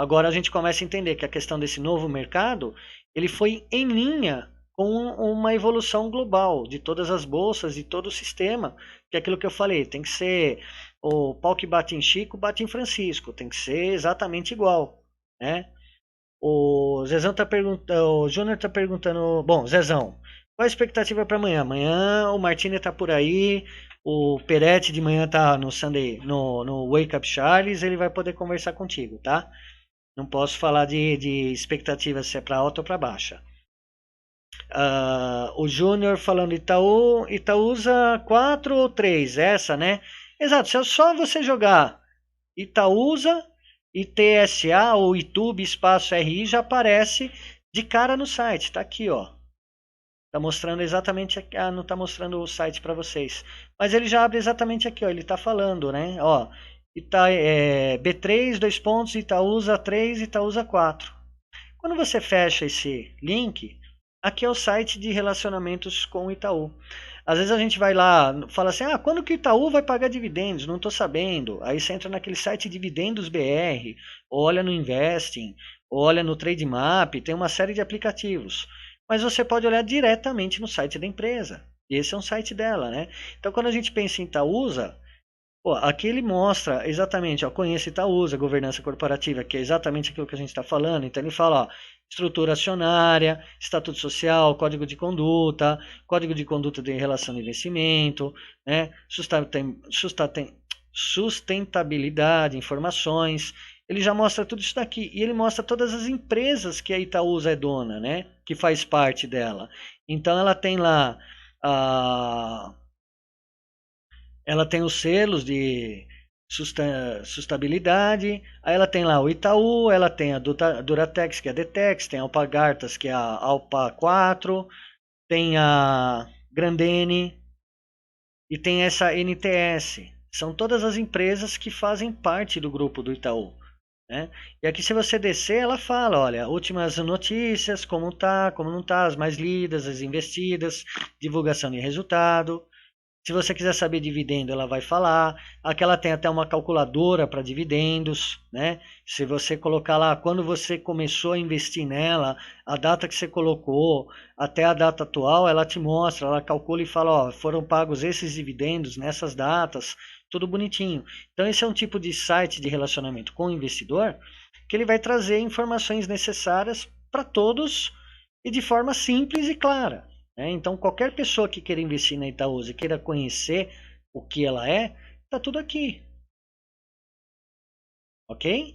agora a gente começa a entender que a questão desse novo mercado, ele foi em linha com uma evolução global de todas as bolsas e todo o sistema, que é aquilo que eu falei, tem que ser o pau que bate em Chico, bate em Francisco, tem que ser exatamente igual, né? O Zezão tá perguntando, o Júnior tá perguntando, bom, Zezão, qual a expectativa para amanhã? Amanhã o Martini tá por aí, o Peretti de manhã tá no Sunday, no Wake Up Charles, ele vai poder conversar contigo, tá? Não posso falar de expectativa se é para alta ou para baixa. O Júnior falando Itaúsa 4 ou 3, essa, né? Exato, se é só você jogar Itaúsa, ITSA ou YouTube espaço RI já aparece de cara no site, tá aqui, ó. Tá mostrando exatamente aqui, não tá mostrando o site para vocês, mas ele já abre exatamente aqui, ó, ele tá falando, né? Ó, B3, 2 pontos, Itaúsa 3, Itaúsa 4. Quando você fecha esse link, aqui é o site de relacionamentos com o Itaú. Às vezes a gente vai lá, fala assim, quando que o Itaú vai pagar dividendos? Não estou sabendo. Aí você entra naquele site Dividendos BR, olha no Investing, olha no Trademap, tem uma série de aplicativos. Mas você pode olhar diretamente no site da empresa. E esse é um site dela, né? Então quando a gente pensa em Itaúsa, Pô, aqui ele mostra exatamente, ó, conheça Itaúsa, governança corporativa, que é exatamente aquilo que a gente está falando. Então ele fala, ó, estrutura acionária, estatuto social, código de conduta de relação de investimento, né, sustentabilidade, informações. Ele já mostra tudo isso daqui e ele mostra todas as empresas que a Itaúsa é dona, né, que faz parte dela. Então ela tem os selos de sustentabilidade, aí ela tem lá o Itaú, ela tem a Duratex, que é a Detex, tem a Alpagartas, que é a Alpa 4, tem a Grandene e tem essa NTS. São todas as empresas que fazem parte do grupo do Itaú. Né? E aqui se você descer, ela fala, olha, últimas notícias, como tá, como não tá, as mais lidas, as investidas, divulgação de resultado. Se você quiser saber dividendo, ela vai falar. Aqui ela tem até uma calculadora para dividendos, né? Se você colocar lá quando você começou a investir nela, a data que você colocou, até a data atual, ela te mostra, ela calcula e fala, ó, foram pagos esses dividendos nessas datas, tudo bonitinho. Então esse é um tipo de site de relacionamento com o investidor que ele vai trazer informações necessárias para todos e de forma simples e clara. Então, qualquer pessoa que queira investir na Itaúsa e queira conhecer o que ela é, tá tudo aqui. Ok?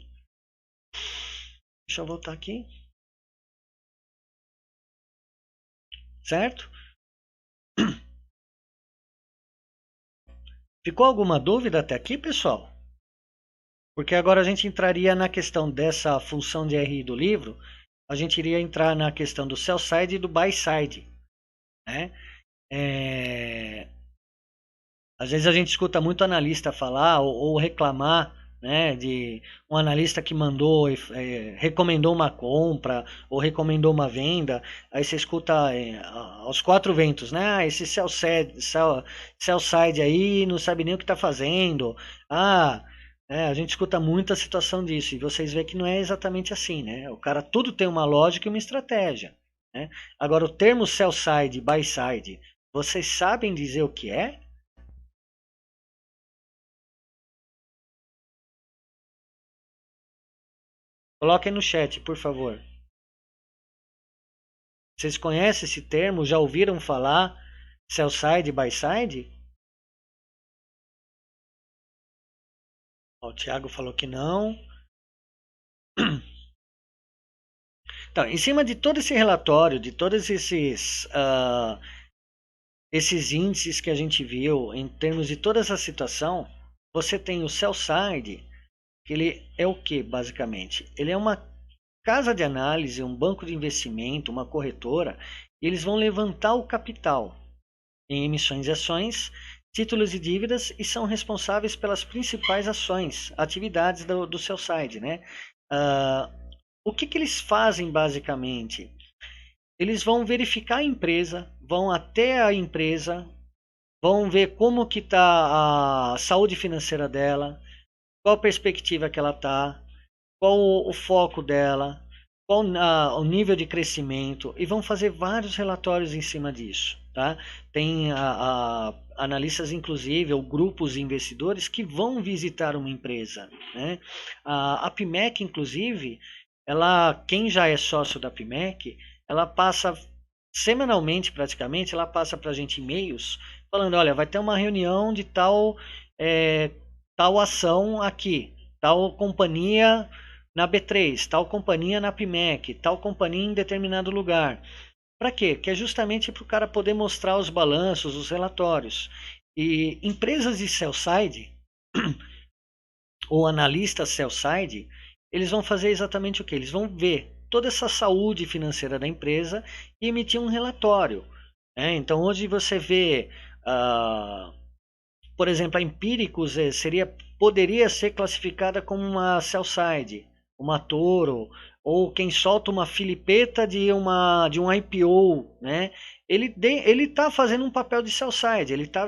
Deixa eu voltar aqui. Certo? Ficou alguma dúvida até aqui, pessoal? Porque agora a gente entraria na questão dessa função de RI do livro, a gente iria entrar na questão do sell side e do buy side. Né? Às vezes a gente escuta muito analista falar ou reclamar, né, de um analista que mandou, recomendou uma compra ou recomendou uma venda, aí você escuta aos quatro ventos, né, esse sell side aí não sabe nem o que está fazendo, a gente escuta muita situação disso e vocês veem que não é exatamente assim, né, o cara tudo tem uma lógica e uma estratégia, né, agora o termo sell side, buy side, vocês sabem dizer o que é? Coloquem no chat, por favor. Vocês conhecem esse termo? Já ouviram falar sell side, buy side? Ó, o Thiago falou que não. Então, em cima de todo esse relatório, de todos esses índices que a gente viu, em termos de toda essa situação, você tem o sell side, que ele é o que, basicamente? Ele é uma casa de análise, um banco de investimento, uma corretora, e eles vão levantar o capital em emissões de ações, títulos e dívidas e são responsáveis pelas principais ações, atividades do sell side, né? O que eles fazem basicamente? Eles vão verificar a empresa, vão até a empresa, vão ver como que está a saúde financeira dela, qual a perspectiva que ela está, qual o foco dela, qual o nível de crescimento e vão fazer vários relatórios em cima disso. Tá? Tem analistas, inclusive, ou grupos de investidores que vão visitar uma empresa. Né? A PMEC, inclusive, quem já é sócio da PMEC, ela passa semanalmente, praticamente, ela passa para a gente e-mails falando, olha, vai ter uma reunião de tal ação aqui, tal companhia na B3, tal companhia na PMEC, tal companhia em determinado lugar. Para quê? Que é justamente para o cara poder mostrar os balanços, os relatórios. E empresas de sell-side, ou analistas sell-side, eles vão fazer exatamente o que? Eles vão ver toda essa saúde financeira da empresa e emitir um relatório. Né? Então, hoje você vê, por exemplo, a Empíricos poderia ser classificada como uma sell-side, uma Toro, ou quem solta uma filipeta de um IPO, né? Ele está fazendo um papel de sell side, ele está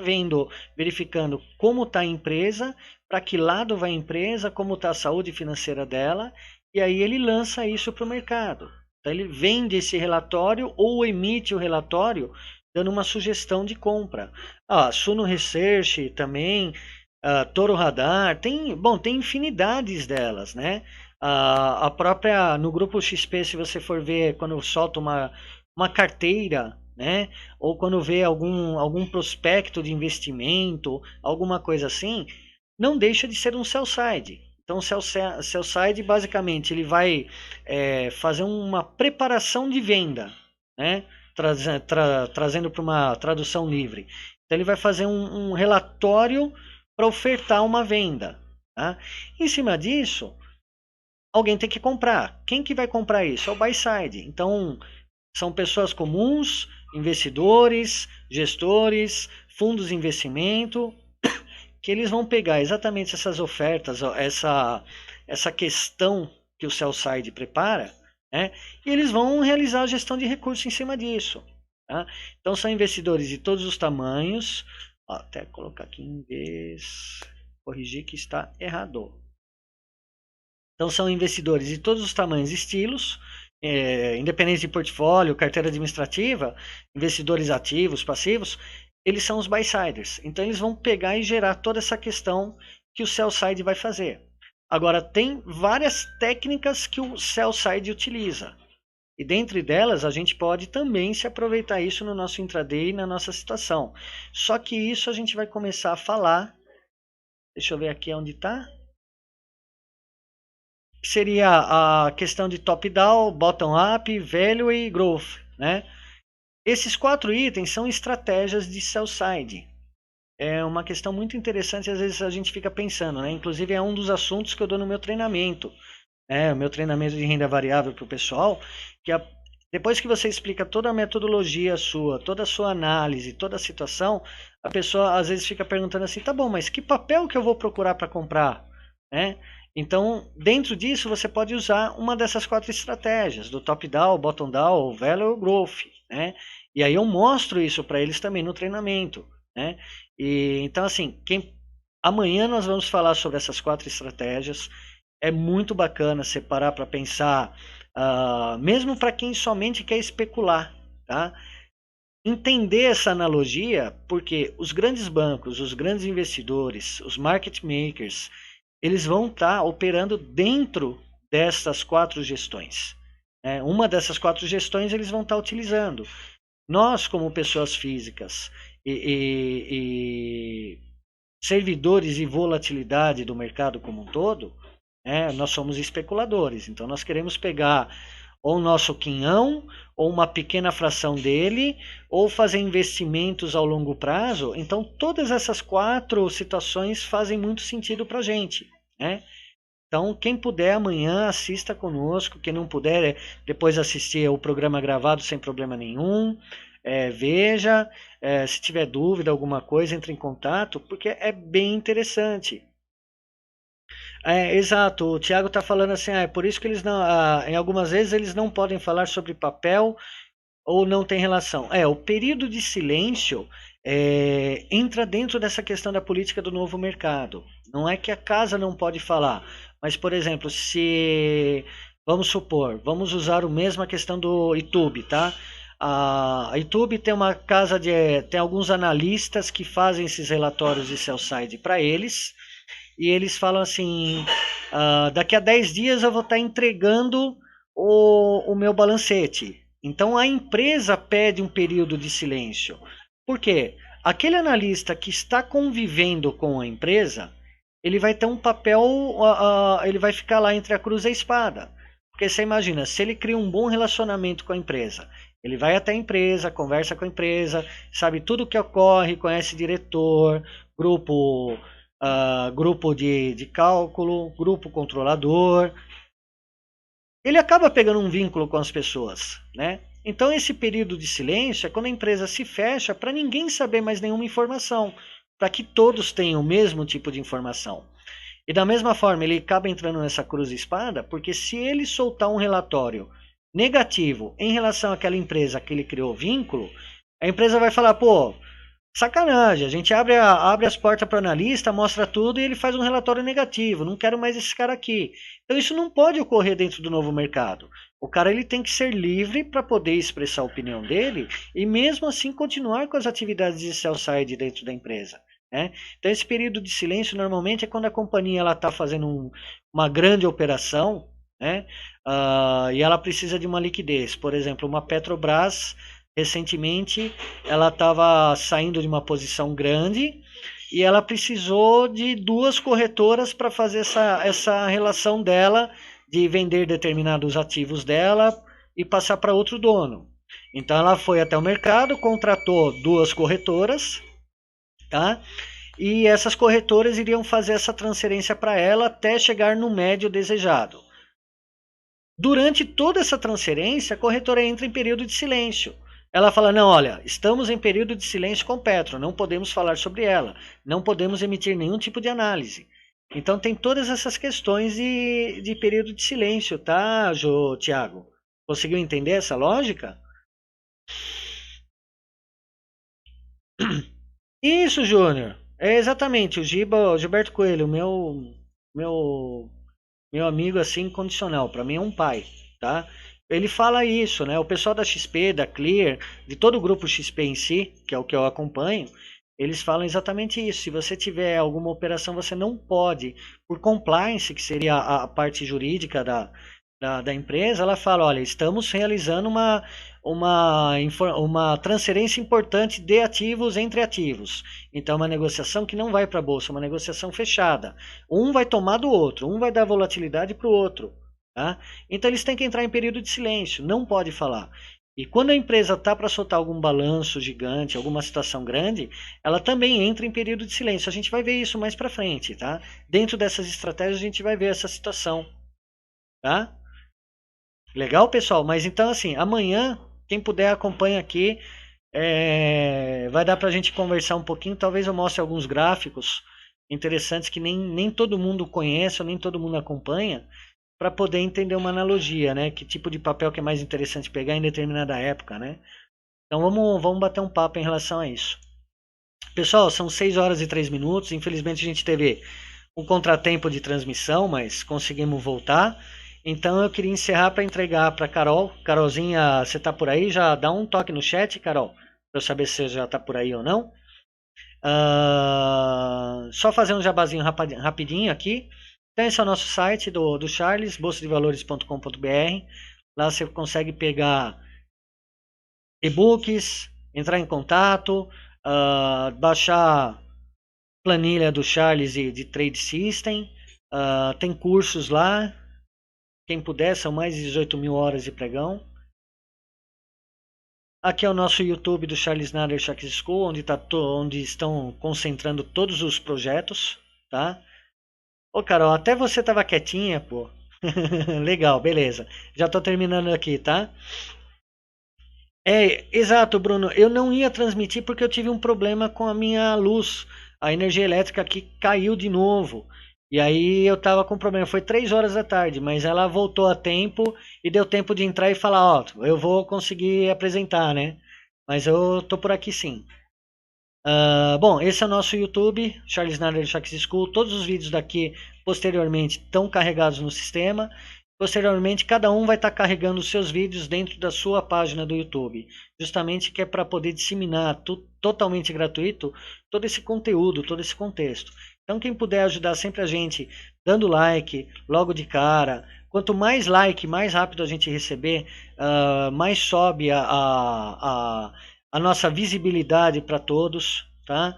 verificando como está a empresa, para que lado vai a empresa, como está a saúde financeira dela, e aí ele lança isso para o mercado. Então ele vende esse relatório ou emite o relatório dando uma sugestão de compra. A Suno Research também Toro Radar, tem infinidades delas, né? A própria, no grupo XP, se você for ver, quando solta uma carteira, né? Ou quando vê algum prospecto de investimento, alguma coisa assim, não deixa de ser um sell side. Então, o sell side, basicamente, ele vai fazer uma preparação de venda, né? Trazendo para uma tradução livre. Então, ele vai fazer um relatório para ofertar uma venda. Tá? Em cima disso, alguém tem que comprar. Quem que vai comprar isso? É o buy side. Então, são pessoas comuns, investidores, gestores, fundos de investimento, que eles vão pegar exatamente essas ofertas, essa questão que o sell side prepara, né? E eles vão realizar a gestão de recursos em cima disso. Tá? Então, são investidores de todos os tamanhos. Até colocar aqui em vez, corrigir que está errado. Então são investidores de todos os tamanhos e estilos, independente de portfólio, carteira administrativa, investidores ativos, passivos, eles são os buy-siders. Então eles vão pegar e gerar toda essa questão que o sell-side vai fazer. Agora tem várias técnicas que o sell-side utiliza. E dentre delas, a gente pode também se aproveitar isso no nosso intraday e na nossa situação. Só que isso a gente vai começar a falar. Deixa eu ver aqui onde está. Seria a questão de top-down, bottom-up, value e growth. Né? Esses 4 itens são estratégias de sell-side. É uma questão muito interessante, às vezes a gente fica pensando. Né? Inclusive é um dos assuntos que eu dou no meu treinamento. O meu treinamento de renda variável para o pessoal, que depois que você explica toda a metodologia sua, toda a sua análise, toda a situação, a pessoa às vezes fica perguntando assim, tá bom, mas que papel que eu vou procurar para comprar? Né? Então, dentro disso, você pode usar uma dessas 4 estratégias, do top-down, bottom-down, value ou growth. Né? E aí eu mostro isso para eles também no treinamento. Né? Então, assim, amanhã nós vamos falar sobre essas 4 estratégias. É muito bacana separar para pensar, mesmo para quem somente quer especular, tá? Entender essa analogia, porque os grandes bancos, os grandes investidores, os market makers, eles vão estar operando dentro dessas 4 gestões. Né? Uma dessas 4 gestões eles vão estar utilizando. Nós, como pessoas físicas e servidores de volatilidade do mercado como um todo, nós somos especuladores, então nós queremos pegar ou o nosso quinhão, ou uma pequena fração dele, ou fazer investimentos ao longo prazo. Então todas essas 4 situações fazem muito sentido para a gente. Né? Então quem puder amanhã assista conosco, quem não puder depois assistir o programa gravado sem problema nenhum. Veja, se tiver dúvida, alguma coisa, entre em contato, porque é bem interessante. Exato, o Thiago está falando assim, é por isso que eles não, em algumas vezes eles não podem falar sobre papel ou não tem relação. O período de silêncio entra dentro dessa questão da política do novo mercado. Não é que a casa não pode falar, mas, por exemplo, se, vamos supor, vamos usar a mesma questão do YouTube, tá? A YouTube tem uma casa tem alguns analistas que fazem esses relatórios de sell side para eles, e eles falam assim, daqui a 10 dias eu vou estar entregando o meu balancete. Então a empresa pede um período de silêncio. Por quê? Aquele analista que está convivendo com a empresa, ele vai ter um papel, ele vai ficar lá entre a cruz e a espada. Porque você imagina, se ele cria um bom relacionamento com a empresa, ele vai até a empresa, conversa com a empresa, sabe tudo o que ocorre, conhece diretor, grupo de cálculo, grupo controlador. Ele acaba pegando um vínculo com as pessoas, né? Então esse período de silêncio é quando a empresa se fecha para ninguém saber mais nenhuma informação, para que todos tenham o mesmo tipo de informação. E da mesma forma ele acaba entrando nessa cruz de espada, porque se ele soltar um relatório negativo em relação àquela empresa que ele criou vínculo, a empresa vai falar, pô, sacanagem, a gente abre as portas para o analista, mostra tudo e ele faz um relatório negativo, não quero mais esse cara aqui. Então isso não pode ocorrer dentro do novo mercado. O cara ele tem que ser livre para poder expressar a opinião dele e mesmo assim continuar com as atividades de sell side dentro da empresa. né? Então esse período de silêncio normalmente é quando a companhia está fazendo uma grande operação, né? E ela precisa de uma liquidez. Por exemplo, uma Petrobras, recentemente, ela estava saindo de uma posição grande e ela precisou de 2 corretoras para fazer essa relação dela de vender determinados ativos dela e passar para outro dono. Então ela foi até o mercado, contratou 2 corretoras, tá? E essas corretoras iriam fazer essa transferência para ela até chegar no médio desejado. Durante toda essa transferência, a corretora entra em período de silêncio. Ela fala, não, olha, estamos em período de silêncio com Petro, não podemos falar sobre ela, não podemos emitir nenhum tipo de análise. Então tem todas essas questões de período de silêncio, tá, Tiago? Conseguiu entender essa lógica? Isso, Júnior. É exatamente, o Gilberto Coelho, meu meu amigo assim incondicional, para mim é um pai, tá? Ele fala isso, né? O pessoal da XP, da Clear, de todo o grupo XP em si, que é o que eu acompanho, eles falam exatamente isso. Se você tiver alguma operação, você não pode, por compliance, que seria a parte jurídica da empresa, ela fala, olha, estamos realizando uma transferência importante de ativos entre ativos. Então, é uma negociação que não vai para a bolsa, é uma negociação fechada. Um vai tomar do outro, um vai dar volatilidade para o outro. Tá? Então, eles têm que entrar em período de silêncio, não pode falar. E quando a empresa está para soltar algum balanço gigante, alguma situação grande, ela também entra em período de silêncio. A gente vai ver isso mais para frente, tá? Dentro dessas estratégias, a gente vai ver essa situação, tá? Legal, pessoal? Mas então, assim, amanhã, quem puder, acompanha aqui. Vai dar para a gente conversar um pouquinho. Talvez eu mostre alguns gráficos interessantes que nem todo mundo conhece ou nem todo mundo acompanha, para poder entender uma analogia, né? Que tipo de papel que é mais interessante pegar em determinada época, né? Então vamos bater um papo em relação a isso. Pessoal, são 6 horas e 3 minutos. Infelizmente a gente teve um contratempo de transmissão, mas conseguimos voltar. Então eu queria encerrar para entregar para Carol. Carolzinha, você está por aí? Já dá um toque no chat, Carol, para eu saber se você já está por aí ou não. Só fazer um jabazinho rapidinho aqui. Então esse é o nosso site do Charles, bolsadevalores.com.br. Lá você consegue pegar e-books, entrar em contato, baixar planilha do Charles e de Trade System. Tem cursos lá. Quem puder, são mais de 18 mil horas de pregão. Aqui é o nosso YouTube do Charles Nader Sharks School, onde estão concentrando todos os projetos, tá? Ô, Carol, até você tava quietinha, pô. Legal, beleza. Já tô terminando aqui, tá? Exato, Bruno. Eu não ia transmitir porque eu tive um problema com a minha luz. A energia elétrica aqui caiu de novo. E aí eu tava com problema. Foi 3 horas da tarde, mas ela voltou a tempo e deu tempo de entrar e falar, ó, eu vou conseguir apresentar, né? Mas eu tô por aqui sim. Bom, esse é o nosso YouTube, Charles Nader Sharks School. Todos os vídeos daqui, posteriormente, estão carregados no sistema. Posteriormente, cada um vai estar carregando os seus vídeos dentro da sua página do YouTube. Justamente que é para poder disseminar totalmente gratuito todo esse conteúdo, todo esse contexto. Então, quem puder ajudar sempre a gente, dando like logo de cara. Quanto mais like, mais rápido a gente receber, mais sobe a nossa visibilidade para todos, tá?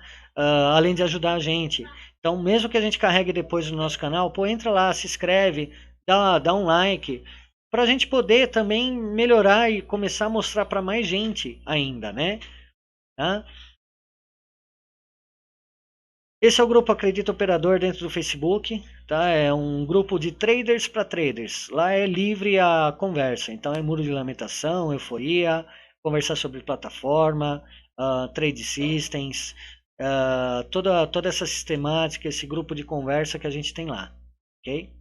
Além de ajudar a gente. Então, mesmo que a gente carregue depois no nosso canal, pô, entra lá, se inscreve, dá um like, para a gente poder também melhorar e começar a mostrar para mais gente ainda, né? Tá? Esse é o grupo Acredita Operador dentro do Facebook, tá? É um grupo de traders para traders. Lá é livre a conversa, então é muro de lamentação, euforia, conversar sobre plataforma, trade systems, toda essa sistemática, esse grupo de conversa que a gente tem lá, ok?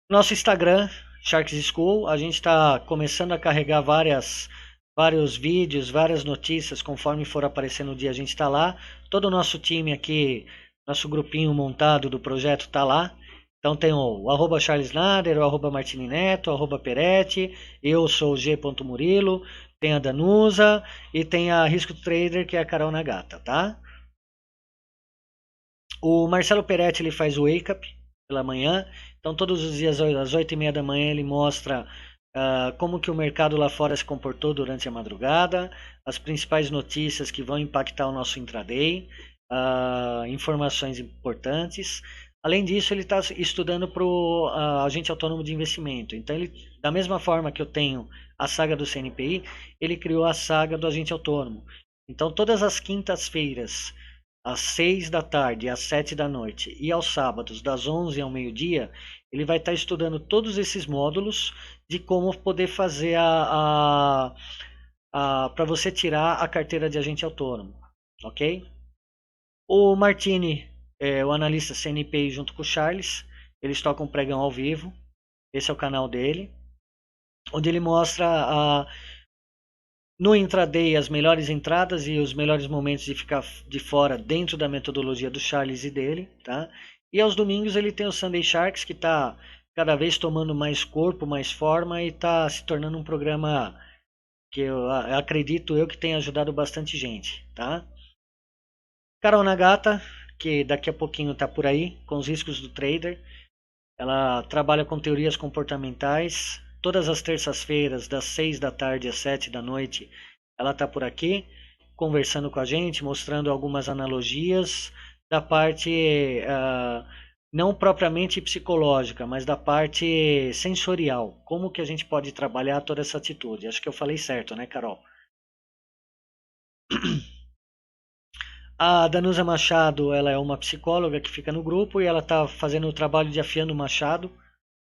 Nosso Instagram, Sharks School, a gente está começando a carregar vários vídeos, várias notícias, conforme for aparecendo no dia a gente está lá. Todo o nosso time aqui, nosso grupinho montado do projeto está lá. Então tem o arroba Charles Nader, o arroba Martini Neto, o arroba Peretti, eu sou o G. Murilo, Tem a Danusa e tem a Risco Trader, que é a Carol Nagata, tá? O Marcelo Peretti, ele faz o Wake Up pela manhã. Então, todos os dias, às 8h30 da manhã, ele mostra como que o mercado lá fora se comportou durante a madrugada, as principais notícias que vão impactar o nosso intraday, informações importantes. Além disso, ele está estudando para o agente autônomo de investimento. Então, ele, da mesma forma que eu tenho a saga do CNPI, ele criou a saga do agente autônomo. Então, todas as quintas-feiras, às 6 da tarde, às 7 da noite e aos sábados, das 11 ao meio-dia, ele vai estar estudando todos esses módulos de como poder fazer para você tirar a carteira de agente autônomo, ok? O Martini, o analista CNPI junto com o Charles, eles tocam pregão ao vivo, esse é o canal dele, onde ele mostra no intraday as melhores entradas e os melhores momentos de ficar de fora dentro da metodologia do Charles e dele, tá? E aos domingos ele tem o Sunday Sharks, que está cada vez tomando mais corpo, mais forma e está se tornando um programa que eu acredito que tem ajudado bastante gente, tá? Carol Nagata, que daqui a pouquinho está por aí, com os riscos do trader. Ela trabalha com teorias comportamentais. Todas as terças-feiras, das 6 da tarde às 7 da noite, ela está por aqui, conversando com a gente, mostrando algumas analogias da parte não propriamente psicológica, mas da parte sensorial. Como que a gente pode trabalhar toda essa atitude? Acho que eu falei certo, né, Carol? A Danusa Machado, ela é uma psicóloga que fica no grupo e ela está fazendo o trabalho de Afiando o Machado,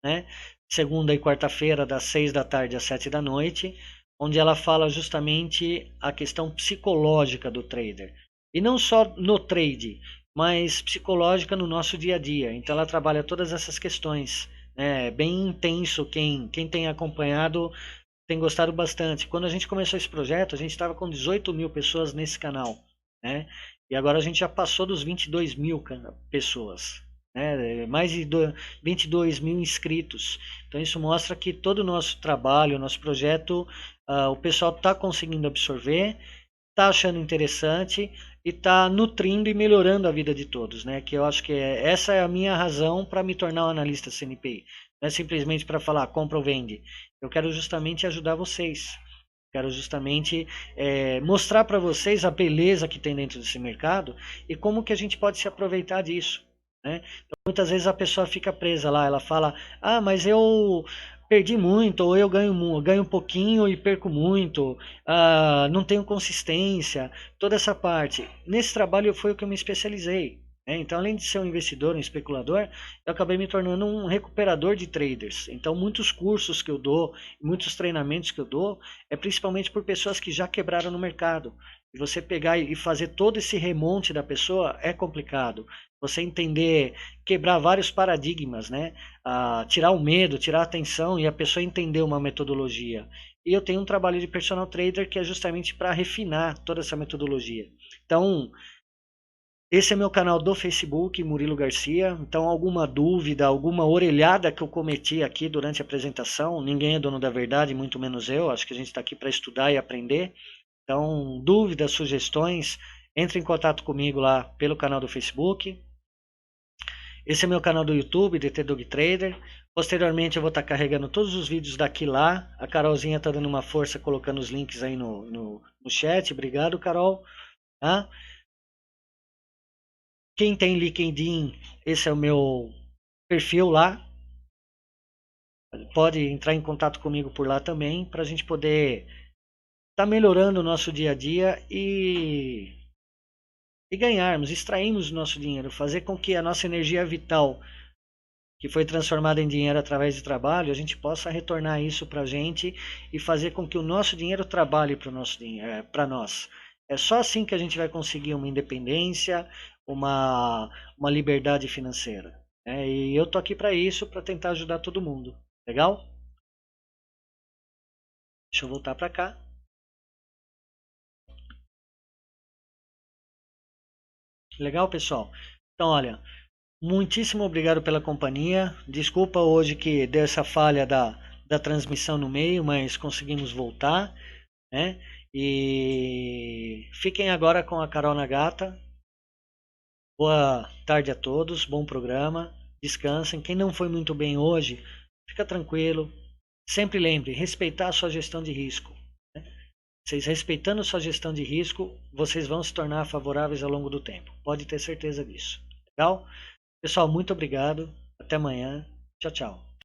né? Segunda e quarta-feira, das 6 da tarde às 7 da noite, onde ela fala justamente a questão psicológica do trader. E não só no trade, mas psicológica no nosso dia a dia. Então ela trabalha todas essas questões. É bem intenso, quem tem acompanhado tem gostado bastante. Quando a gente começou esse projeto, a gente estava com 18 mil pessoas nesse canal, né? E agora a gente já passou dos 22 mil pessoas, né? Mais de 22 mil inscritos. Então isso mostra que todo o nosso trabalho, o nosso projeto, o pessoal está conseguindo absorver, está achando interessante e está nutrindo e melhorando a vida de todos, né? Que eu acho que essa é a minha razão para me tornar um analista CNPI. Não é simplesmente para falar compra ou vende. Eu quero justamente ajudar vocês. Quero justamente mostrar para vocês a beleza que tem dentro desse mercado e como que a gente pode se aproveitar disso, né? Então, muitas vezes a pessoa fica presa lá, ela fala, mas eu perdi muito, ou eu ganho um pouquinho e perco muito, não tenho consistência, toda essa parte. Nesse trabalho foi o que eu me especializei. Então, além de ser um investidor, um especulador, eu acabei me tornando um recuperador de traders. Então, muitos cursos que eu dou, muitos treinamentos que eu dou, é principalmente por pessoas que já quebraram no mercado. E você pegar e fazer todo esse remonte da pessoa é complicado. Você entender, quebrar vários paradigmas, né? Tirar o medo, tirar a atenção e a pessoa entender uma metodologia. E eu tenho um trabalho de personal trader que é justamente para refinar toda essa metodologia. Então, esse é meu canal do Facebook, Murilo Garcia. Então, alguma dúvida, alguma orelhada que eu cometi aqui durante a apresentação, ninguém é dono da verdade, muito menos eu. Acho que a gente está aqui para estudar e aprender. Então, dúvidas, sugestões, entre em contato comigo lá pelo canal do Facebook. Esse é meu canal do YouTube, DT Dog Trader. Posteriormente eu vou estar carregando todos os vídeos daqui lá. A Carolzinha está dando uma força colocando os links aí no chat. Obrigado, Carol. Tá? Quem tem LinkedIn, esse é o meu perfil lá. Pode entrar em contato comigo por lá também, para a gente poder estar melhorando o nosso dia a dia e ganharmos, extrairmos o nosso dinheiro, fazer com que a nossa energia vital, que foi transformada em dinheiro através de trabalho, a gente possa retornar isso para a gente e fazer com que o nosso dinheiro trabalhe para o nosso dinheiro, para nós. É só assim que a gente vai conseguir uma independência, uma liberdade financeira. E eu tô aqui para isso, para tentar ajudar todo mundo. Legal? Deixa eu voltar para cá. Legal, pessoal? Então, olha, muitíssimo obrigado pela companhia. Desculpa hoje que deu essa falha da transmissão no meio, mas conseguimos voltar. né? E fiquem agora com a Carol na Gata. Boa tarde a todos, bom programa, descansem. Quem não foi muito bem hoje, fica tranquilo. Sempre lembre, respeitar a sua gestão de risco. Né? Vocês respeitando sua gestão de risco, vocês vão se tornar favoráveis ao longo do tempo. Pode ter certeza disso. Legal? Pessoal, muito obrigado. Até amanhã. Tchau, tchau.